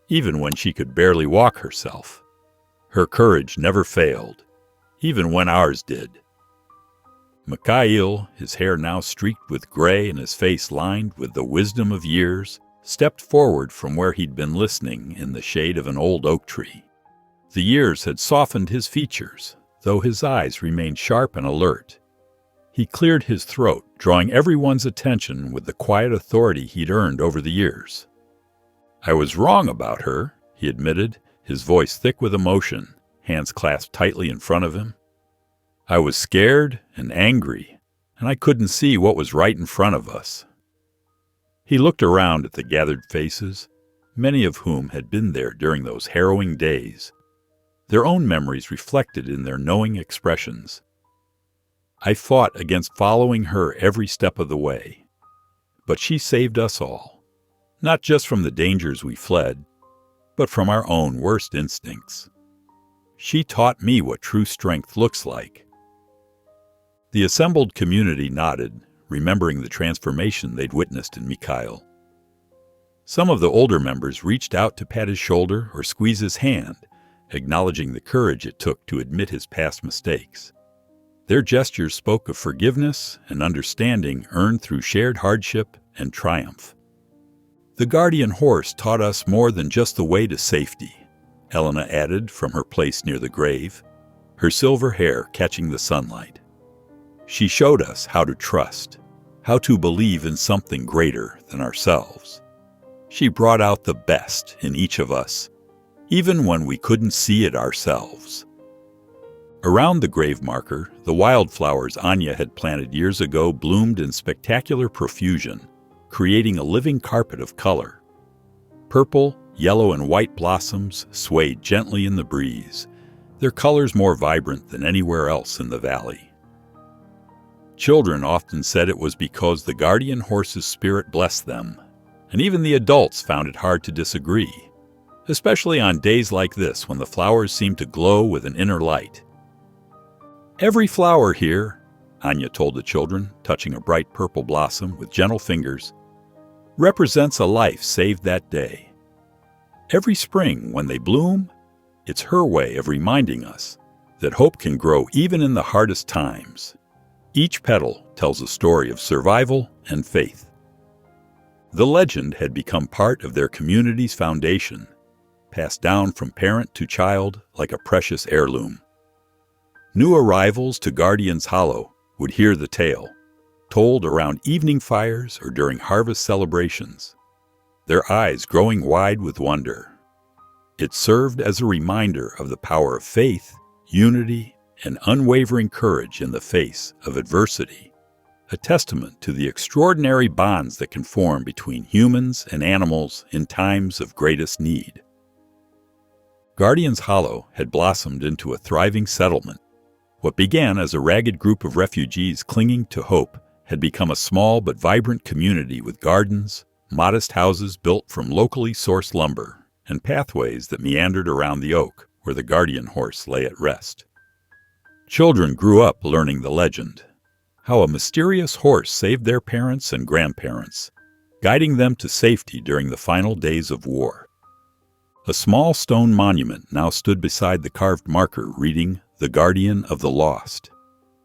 even when she could barely walk herself. Her courage never failed, even when ours did." Mikhail, his hair now streaked with gray and his face lined with the wisdom of years, stepped forward from where he'd been listening in the shade of an old oak tree. The years had softened his features, though his eyes remained sharp and alert. He cleared his throat, drawing everyone's attention with the quiet authority he'd earned over the years. "I was wrong about her," he admitted, his voice thick with emotion, hands clasped tightly in front of him. "I was scared and angry, and I couldn't see what was right in front of us." He looked around at the gathered faces, many of whom had been there during those harrowing days, their own memories reflected in their knowing expressions. "I fought against following her every step of the way, but she saved us all, not just from the dangers we fled, but from our own worst instincts. She taught me what true strength looks like." The assembled community nodded, remembering the transformation they'd witnessed in Mikhail. Some of the older members reached out to pat his shoulder or squeeze his hand, acknowledging the courage it took to admit his past mistakes. Their gestures spoke of forgiveness and understanding earned through shared hardship and triumph. "The guardian horse taught us more than just the way to safety," Elena added from her place near the grave, her silver hair catching the sunlight. "She showed us how to trust, how to believe in something greater than ourselves. She brought out the best in each of us, even when we couldn't see it ourselves." Around the grave marker, the wildflowers Anya had planted years ago bloomed in spectacular profusion, creating a living carpet of color. Purple, yellow, and white blossoms swayed gently in the breeze, their colors more vibrant than anywhere else in the valley. Children often said it was because the guardian horse's spirit blessed them, and even the adults found it hard to disagree, especially on days like this when the flowers seemed to glow with an inner light. "Every flower here," Anya told the children, touching a bright purple blossom with gentle fingers, "represents a life saved that day. Every spring, when they bloom, it's her way of reminding us that hope can grow even in the hardest times. Each petal tells a story of survival and faith." The legend had become part of their community's foundation, passed down from parent to child like a precious heirloom. New arrivals to Guardian's Hollow would hear the tale, told around evening fires or during harvest celebrations, their eyes growing wide with wonder. It served as a reminder of the power of faith, unity, and unwavering courage in the face of adversity, a testament to the extraordinary bonds that can form between humans and animals in times of greatest need. Guardian's Hollow had blossomed into a thriving settlement. What began as a ragged group of refugees clinging to hope had become a small but vibrant community with gardens, modest houses built from locally sourced lumber, and pathways that meandered around the oak where the guardian horse lay at rest. Children grew up learning the legend, how a mysterious horse saved their parents and grandparents, guiding them to safety during the final days of war. A small stone monument now stood beside the carved marker reading, "The Guardian of the Lost,"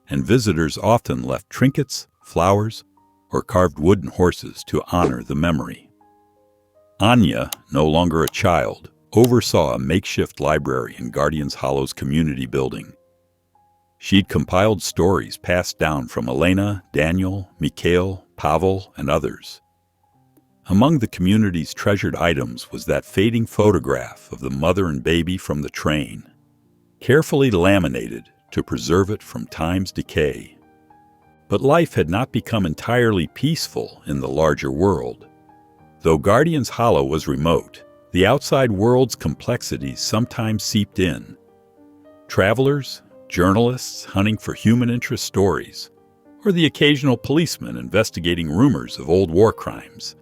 and visitors often left trinkets, flowers, or carved wooden horses to honor the memory. Anya, no longer a child, oversaw a makeshift library in Guardian's Hollow's community building. She'd compiled stories passed down from Elena, Daniel, Mikhail, Pavel, and others. Among the community's treasured items was that fading photograph of the mother and baby from the train, carefully laminated to preserve it from time's decay. But life had not become entirely peaceful in the larger world. Though Guardian's Hollow was remote, the outside world's complexities sometimes seeped in. Travelers, journalists hunting for human interest stories, or the occasional policeman investigating rumors of old war crimes.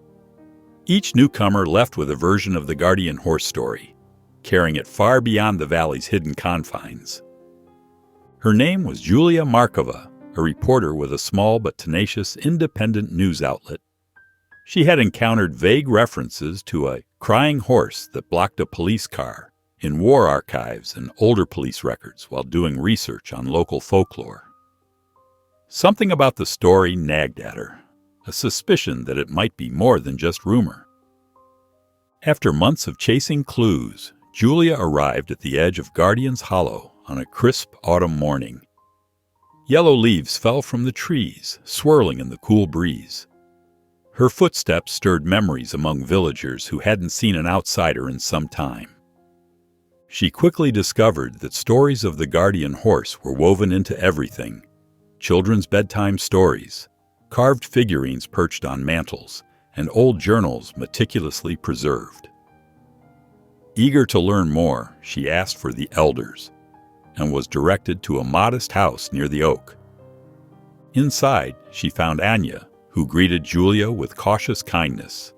Each newcomer left with a version of the guardian horse story, carrying it far beyond the valley's hidden confines. Her name was Julia Markova, a reporter with a small but tenacious independent news outlet. She had encountered vague references to a crying horse that blocked a police car in war archives and older police records while doing research on local folklore. Something about the story nagged at her, a suspicion that it might be more than just rumor. After months of chasing clues, Julia arrived at the edge of Guardian's Hollow on a crisp autumn morning. Yellow leaves fell from the trees, swirling in the cool breeze. Her footsteps stirred memories among villagers who hadn't seen an outsider in some time. She quickly discovered that stories of the guardian horse were woven into everything: children's bedtime stories, carved figurines perched on mantels, and old journals meticulously preserved. Eager to learn more, she asked for the elders, and was directed to a modest house near the oak. Inside, she found Anya, who greeted Julia with cautious kindness.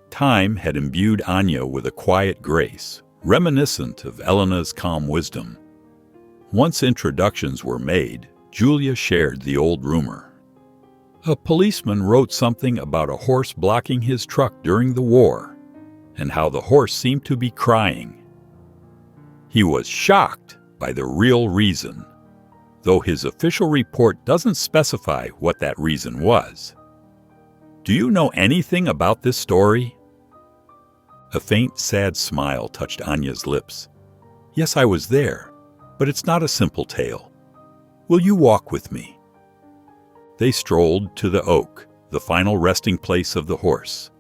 Time had imbued Anya with a quiet grace, reminiscent of Elena's calm wisdom. Once introductions were made, Julia shared the old rumor. A policeman wrote something about a horse blocking his truck during the war, and how the horse seemed to be crying. He was shocked by the real reason, though his official report doesn't specify what that reason was. Do you know anything about this story? A faint, sad smile touched Anya's lips. Yes, I was there, but it's not a simple tale. Will you walk with me? They strolled to the oak, the final resting place of the horse.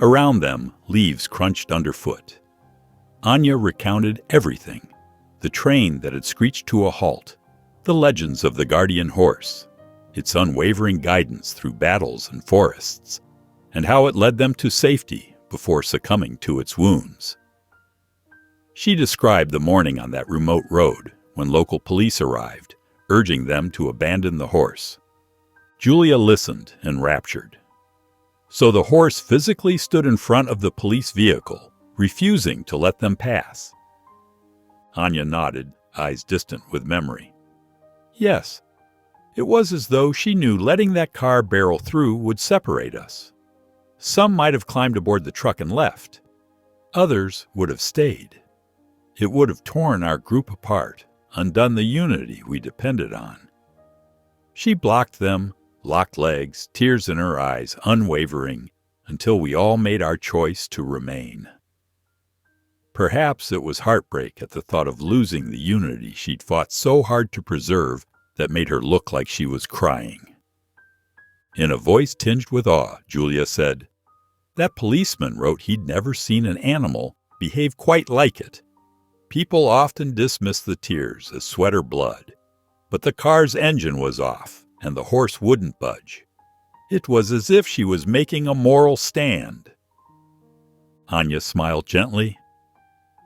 Around them, leaves crunched underfoot. Anya recounted everything: the train that had screeched to a halt, the legends of the guardian horse, its unwavering guidance through battles and forests, and how it led them to safety before succumbing to its wounds. She described the morning on that remote road when local police arrived, urging them to abandon the horse. Julia listened, enraptured. So the horse physically stood in front of the police vehicle, refusing to let them pass. Anya nodded, eyes distant with memory. Yes, it was as though she knew letting that car barrel through would separate us. Some might have climbed aboard the truck and left. Others would have stayed. It would have torn our group apart, undone the unity we depended on. She blocked them, locked legs, tears in her eyes, unwavering, until we all made our choice to remain. Perhaps it was heartbreak at the thought of losing the unity she'd fought so hard to preserve that made her look like she was crying. In a voice tinged with awe, Julia said, "That policeman wrote he'd never seen an animal behave quite like it. People often dismiss the tears as sweat or blood, but the car's engine was off, and the horse wouldn't budge. It was as if she was making a moral stand." Anya smiled gently.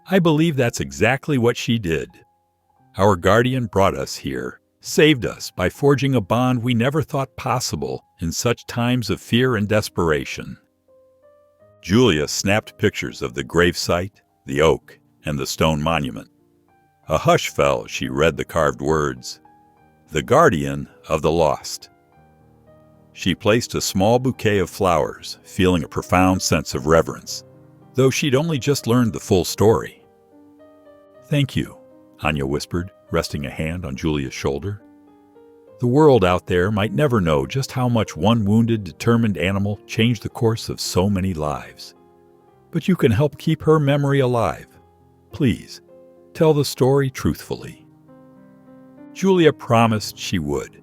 I believe that's exactly what she did. Our guardian brought us here, saved us by forging a bond we never thought possible in such times of fear and desperation. Julia snapped pictures of the gravesite, the oak, and the stone monument. A hush fell as she read the carved words, "The Guardian of the Lost." She placed a small bouquet of flowers, feeling a profound sense of reverence, though she'd only just learned the full story. "Thank you," Anya whispered, resting a hand on Julia's shoulder. The world out there might never know just how much one wounded, determined animal changed the course of so many lives. But you can help keep her memory alive. Please, tell the story truthfully. Julia promised she would.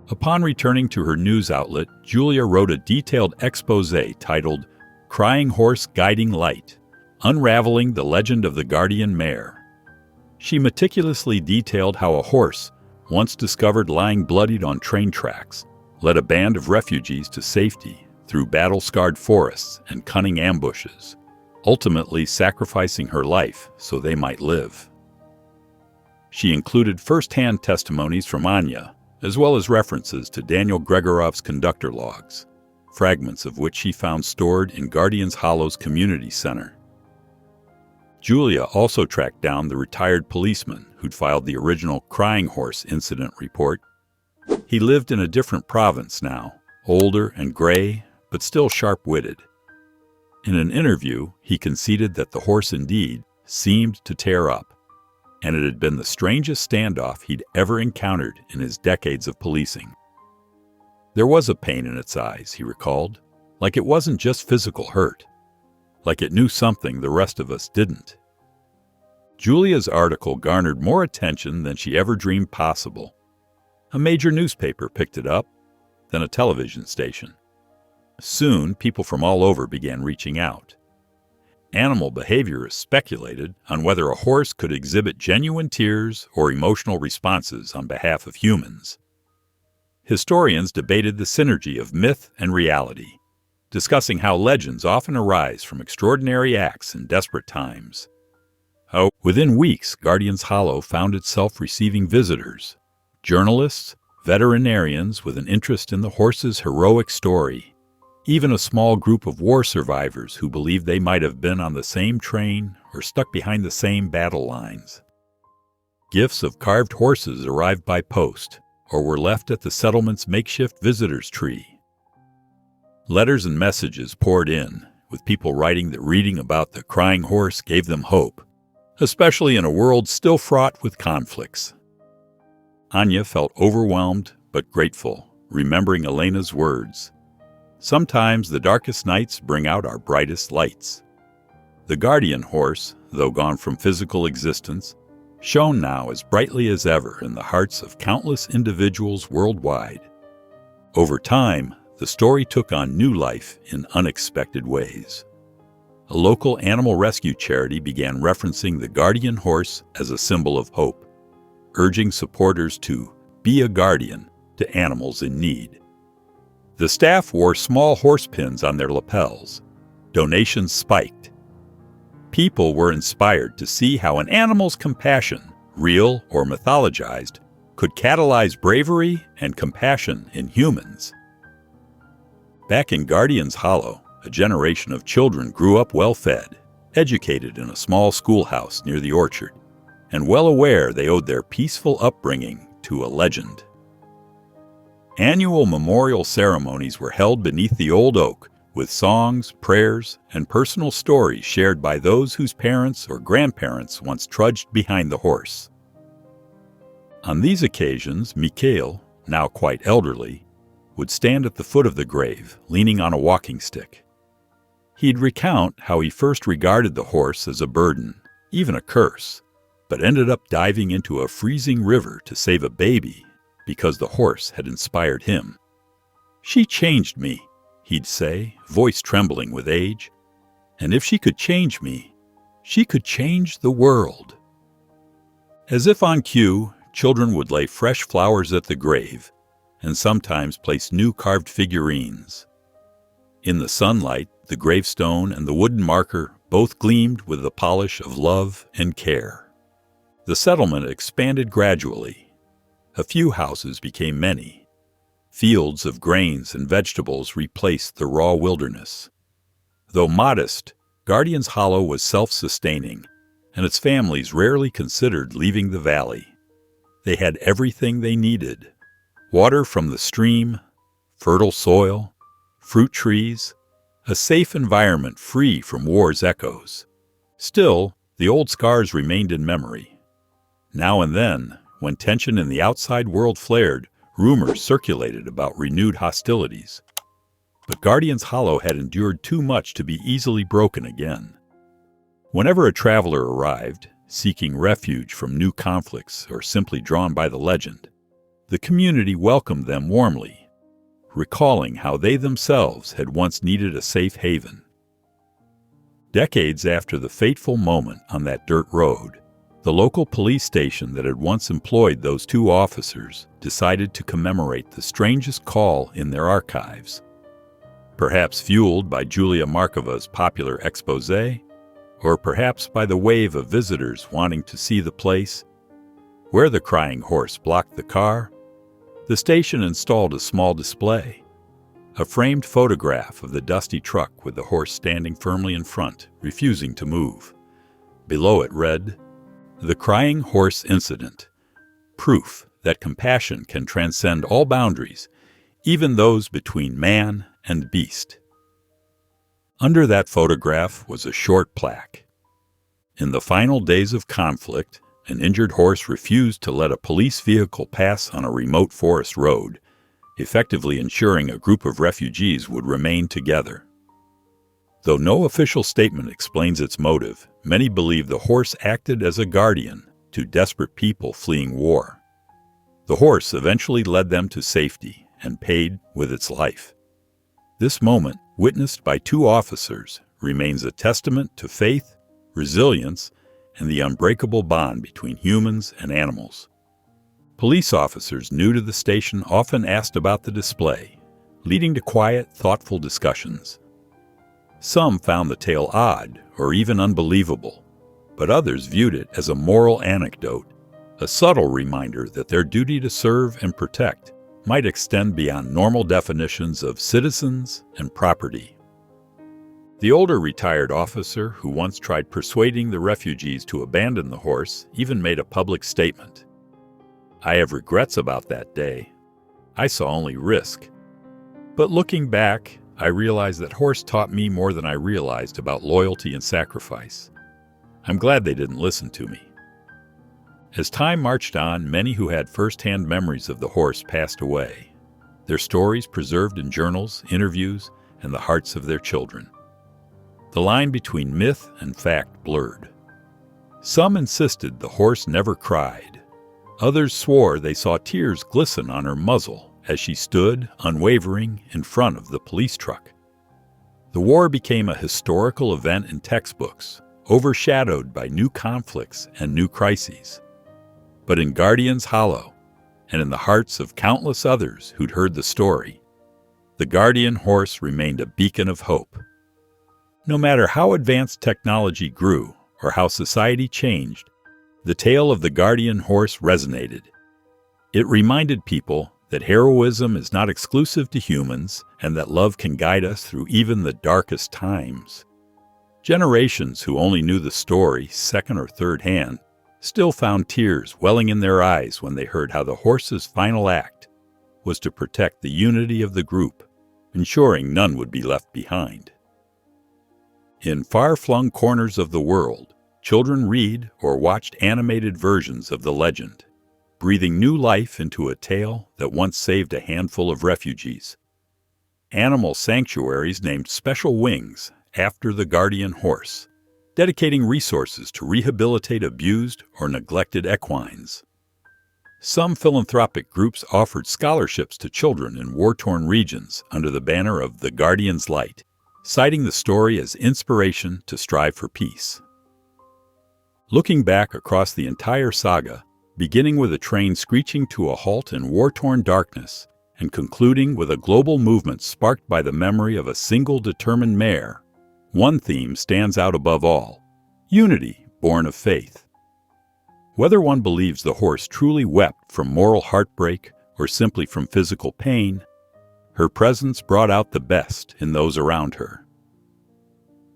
Upon returning to her news outlet, Julia wrote a detailed exposé titled Crying Horse Guiding Light, Unraveling the Legend of the Guardian Mare. She meticulously detailed how a horse, once discovered lying bloodied on train tracks, led a band of refugees to safety through battle-scarred forests and cunning ambushes, ultimately sacrificing her life so they might live. She included first-hand testimonies from Anya, as well as references to Daniel Gregorov's conductor logs, fragments of which she found stored in Guardian's Hollow's community center. Julia also tracked down the retired policeman who'd filed the original Crying Horse incident report. He lived in a different province now, older and gray, but still sharp-witted. In an interview, he conceded that the horse indeed seemed to tear up, and it had been the strangest standoff he'd ever encountered in his decades of policing. There was a pain in its eyes, he recalled, like it wasn't just physical hurt, like it knew something the rest of us didn't. Julia's article garnered more attention than she ever dreamed possible. A major newspaper picked it up, then a television station. Soon, people from all over began reaching out. Animal behaviorists speculated on whether a horse could exhibit genuine tears or emotional responses on behalf of humans. Historians debated the synergy of myth and reality, discussing how legends often arise from extraordinary acts in desperate times. Oh, within weeks, Guardians Hollow found itself receiving visitors, journalists, veterinarians with an interest in the horse's heroic story, even a small group of war survivors who believed they might have been on the same train or stuck behind the same battle lines. Gifts of carved horses arrived by post or were left at the settlement's makeshift visitors' tree. Letters and messages poured in, with people writing that reading about the crying horse gave them hope, especially in a world still fraught with conflicts. Anya felt overwhelmed but grateful, remembering Elena's words. Sometimes the darkest nights bring out our brightest lights. The guardian horse, though gone from physical existence, shone now as brightly as ever in the hearts of countless individuals worldwide. Over time, the story took on new life in unexpected ways. A local animal rescue charity began referencing the guardian horse as a symbol of hope, urging supporters to be a guardian to animals in need. The staff wore small horse pins on their lapels. Donations spiked. People were inspired to see how an animal's compassion, real or mythologized, could catalyze bravery and compassion in humans. Back in Guardians Hollow, a generation of children grew up well-fed, educated in a small schoolhouse near the orchard, and well aware they owed their peaceful upbringing to a legend. Annual memorial ceremonies were held beneath the old oak, with songs, prayers, and personal stories shared by those whose parents or grandparents once trudged behind the horse. On these occasions, Mikhail, now quite elderly, would stand at the foot of the grave, leaning on a walking stick. He'd recount how he first regarded the horse as a burden, even a curse, but ended up diving into a freezing river to save a baby because the horse had inspired him. "She changed me," he'd say, voice trembling with age. "And if she could change me, she could change the world." As if on cue, children would lay fresh flowers at the grave and sometimes place new carved figurines. In the sunlight, the gravestone and the wooden marker both gleamed with the polish of love and care. The settlement expanded gradually. A few houses became many. Fields of grains and vegetables replaced the raw wilderness. Though modest, Guardians Hollow was self-sustaining, and its families rarely considered leaving the valley. They had everything they needed: water from the stream, fertile soil, fruit trees, a safe environment free from war's echoes. Still, the old scars remained in memory. Now and then, when tension in the outside world flared, rumors circulated about renewed hostilities. But Guardians Hollow had endured too much to be easily broken again. Whenever a traveler arrived, seeking refuge from new conflicts or simply drawn by the legend, the community welcomed them warmly, recalling how they themselves had once needed a safe haven. Decades after the fateful moment on that dirt road, the local police station that had once employed those two officers decided to commemorate the strangest call in their archives. Perhaps fueled by Julia Markova's popular exposé, or perhaps by the wave of visitors wanting to see the place. Where the crying horse blocked the car, the station installed a small display, a framed photograph of the dusty truck with the horse standing firmly in front, refusing to move. Below it read, "The Crying Horse Incident, proof that compassion can transcend all boundaries, even those between man and beast." Under that photograph was a short plaque. In the final days of conflict, an injured horse refused to let a police vehicle pass on a remote forest road, effectively ensuring a group of refugees would remain together. Though no official statement explains its motive, many believe the horse acted as a guardian to desperate people fleeing war. The horse eventually led them to safety and paid with its life. This moment, witnessed by two officers, remains a testament to faith, resilience, and the unbreakable bond between humans and animals. Police officers new to the station often asked about the display, leading to quiet, thoughtful discussions. Some found the tale odd or even unbelievable, but others viewed it as a moral anecdote, a subtle reminder that their duty to serve and protect might extend beyond normal definitions of citizens and property. The older retired officer who once tried persuading the refugees to abandon the horse even made a public statement. "I have regrets about that day. I saw only risk. But looking back, I realized that horse taught me more than I realized about loyalty and sacrifice. I'm glad they didn't listen to me." As time marched on, many who had first-hand memories of the horse passed away, their stories preserved in journals, interviews, and the hearts of their children. The line between myth and fact blurred. Some insisted the horse never cried. Others swore they saw tears glisten on her muzzle as she stood, unwavering, in front of the police truck. The war became a historical event in textbooks, overshadowed by new conflicts and new crises. But in Guardian's Hollow, and in the hearts of countless others who'd heard the story, the Guardian horse remained a beacon of hope. No matter how advanced technology grew or how society changed, the tale of the Guardian horse resonated. It reminded people that heroism is not exclusive to humans and that love can guide us through even the darkest times. Generations who only knew the story second or third hand still found tears welling in their eyes when they heard how the horse's final act was to protect the unity of the group, ensuring none would be left behind. In far-flung corners of the world, children read or watched animated versions of the legend, breathing new life into a tale that once saved a handful of refugees. Animal sanctuaries named special wings after the Guardian horse, dedicating resources to rehabilitate abused or neglected equines. Some philanthropic groups offered scholarships to children in war-torn regions under the banner of the Guardian's Light, citing the story as inspiration to strive for peace. Looking back across the entire saga, beginning with a train screeching to a halt in war-torn darkness, and concluding with a global movement sparked by the memory of a single determined mayor, one theme stands out above all: unity born of faith. Whether one believes the horse truly wept from moral heartbreak or simply from physical pain, her presence brought out the best in those around her.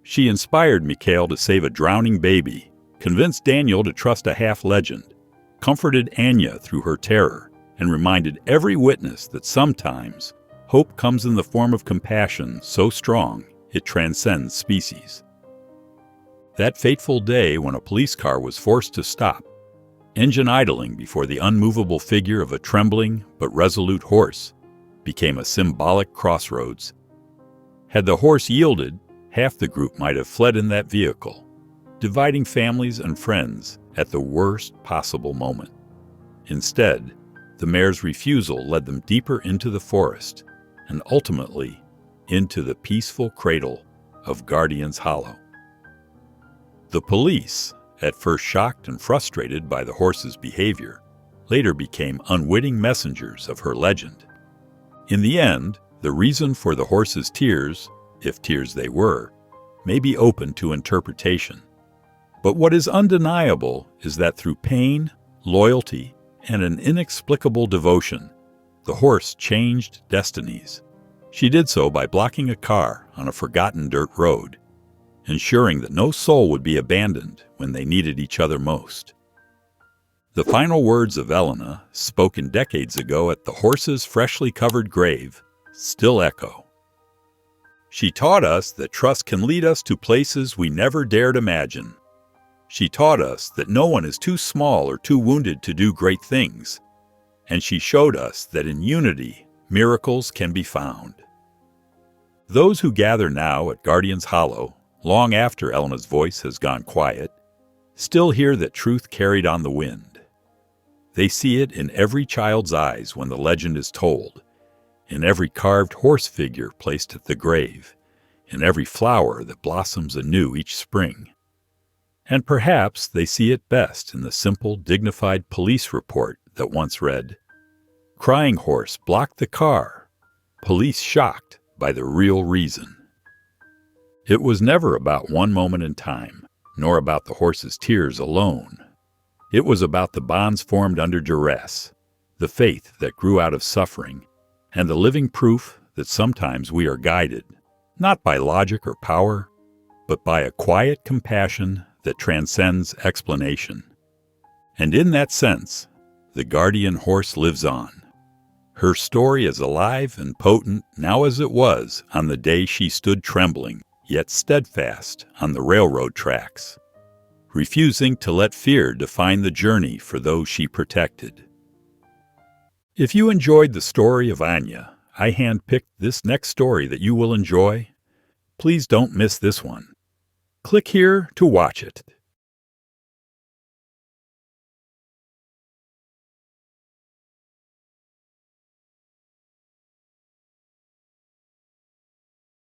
She inspired Mikhail to save a drowning baby, convinced Daniel to trust a half-legend, comforted Anya through her terror, and reminded every witness that sometimes hope comes in the form of compassion so strong it transcends species. That fateful day when a police car was forced to stop, engine idling before the unmovable figure of a trembling but resolute horse, became a symbolic crossroads. Had the horse yielded, half the group might have fled in that vehicle, dividing families and friends at the worst possible moment. Instead, the mayor's refusal led them deeper into the forest and ultimately into the peaceful cradle of Guardian's Hollow. The police, at first shocked and frustrated by the horse's behavior, later became unwitting messengers of her legend. In the end, the reason for the horse's tears, if tears they were, may be open to interpretation. But what is undeniable is that through pain, loyalty, and an inexplicable devotion, the horse changed destinies. She did so by blocking a car on a forgotten dirt road, ensuring that no soul would be abandoned when they needed each other most. The final words of Elena, spoken decades ago at the horse's freshly covered grave, still echo. She taught us that trust can lead us to places we never dared imagine. She taught us that no one is too small or too wounded to do great things, and she showed us that in unity, miracles can be found. Those who gather now at Guardian's Hollow, long after Elena's voice has gone quiet, still hear that truth carried on the wind. They see it in every child's eyes when the legend is told, in every carved horse figure placed at the grave, in every flower that blossoms anew each spring. And perhaps they see it best in the simple, dignified police report that once read, "Crying horse blocked the car. Police shocked by the real reason." It was never about one moment in time, nor about the horse's tears alone. It was about the bonds formed under duress, the faith that grew out of suffering, and the living proof that sometimes we are guided, not by logic or power, but by a quiet compassion that transcends explanation. And in that sense, the guardian horse lives on. Her story is alive and potent now as it was on the day she stood trembling, yet steadfast, on the railroad tracks, refusing to let fear define the journey for those she protected. If you enjoyed the story of Anya, I handpicked this next story that you will enjoy. Please don't miss this one. Click here to watch it.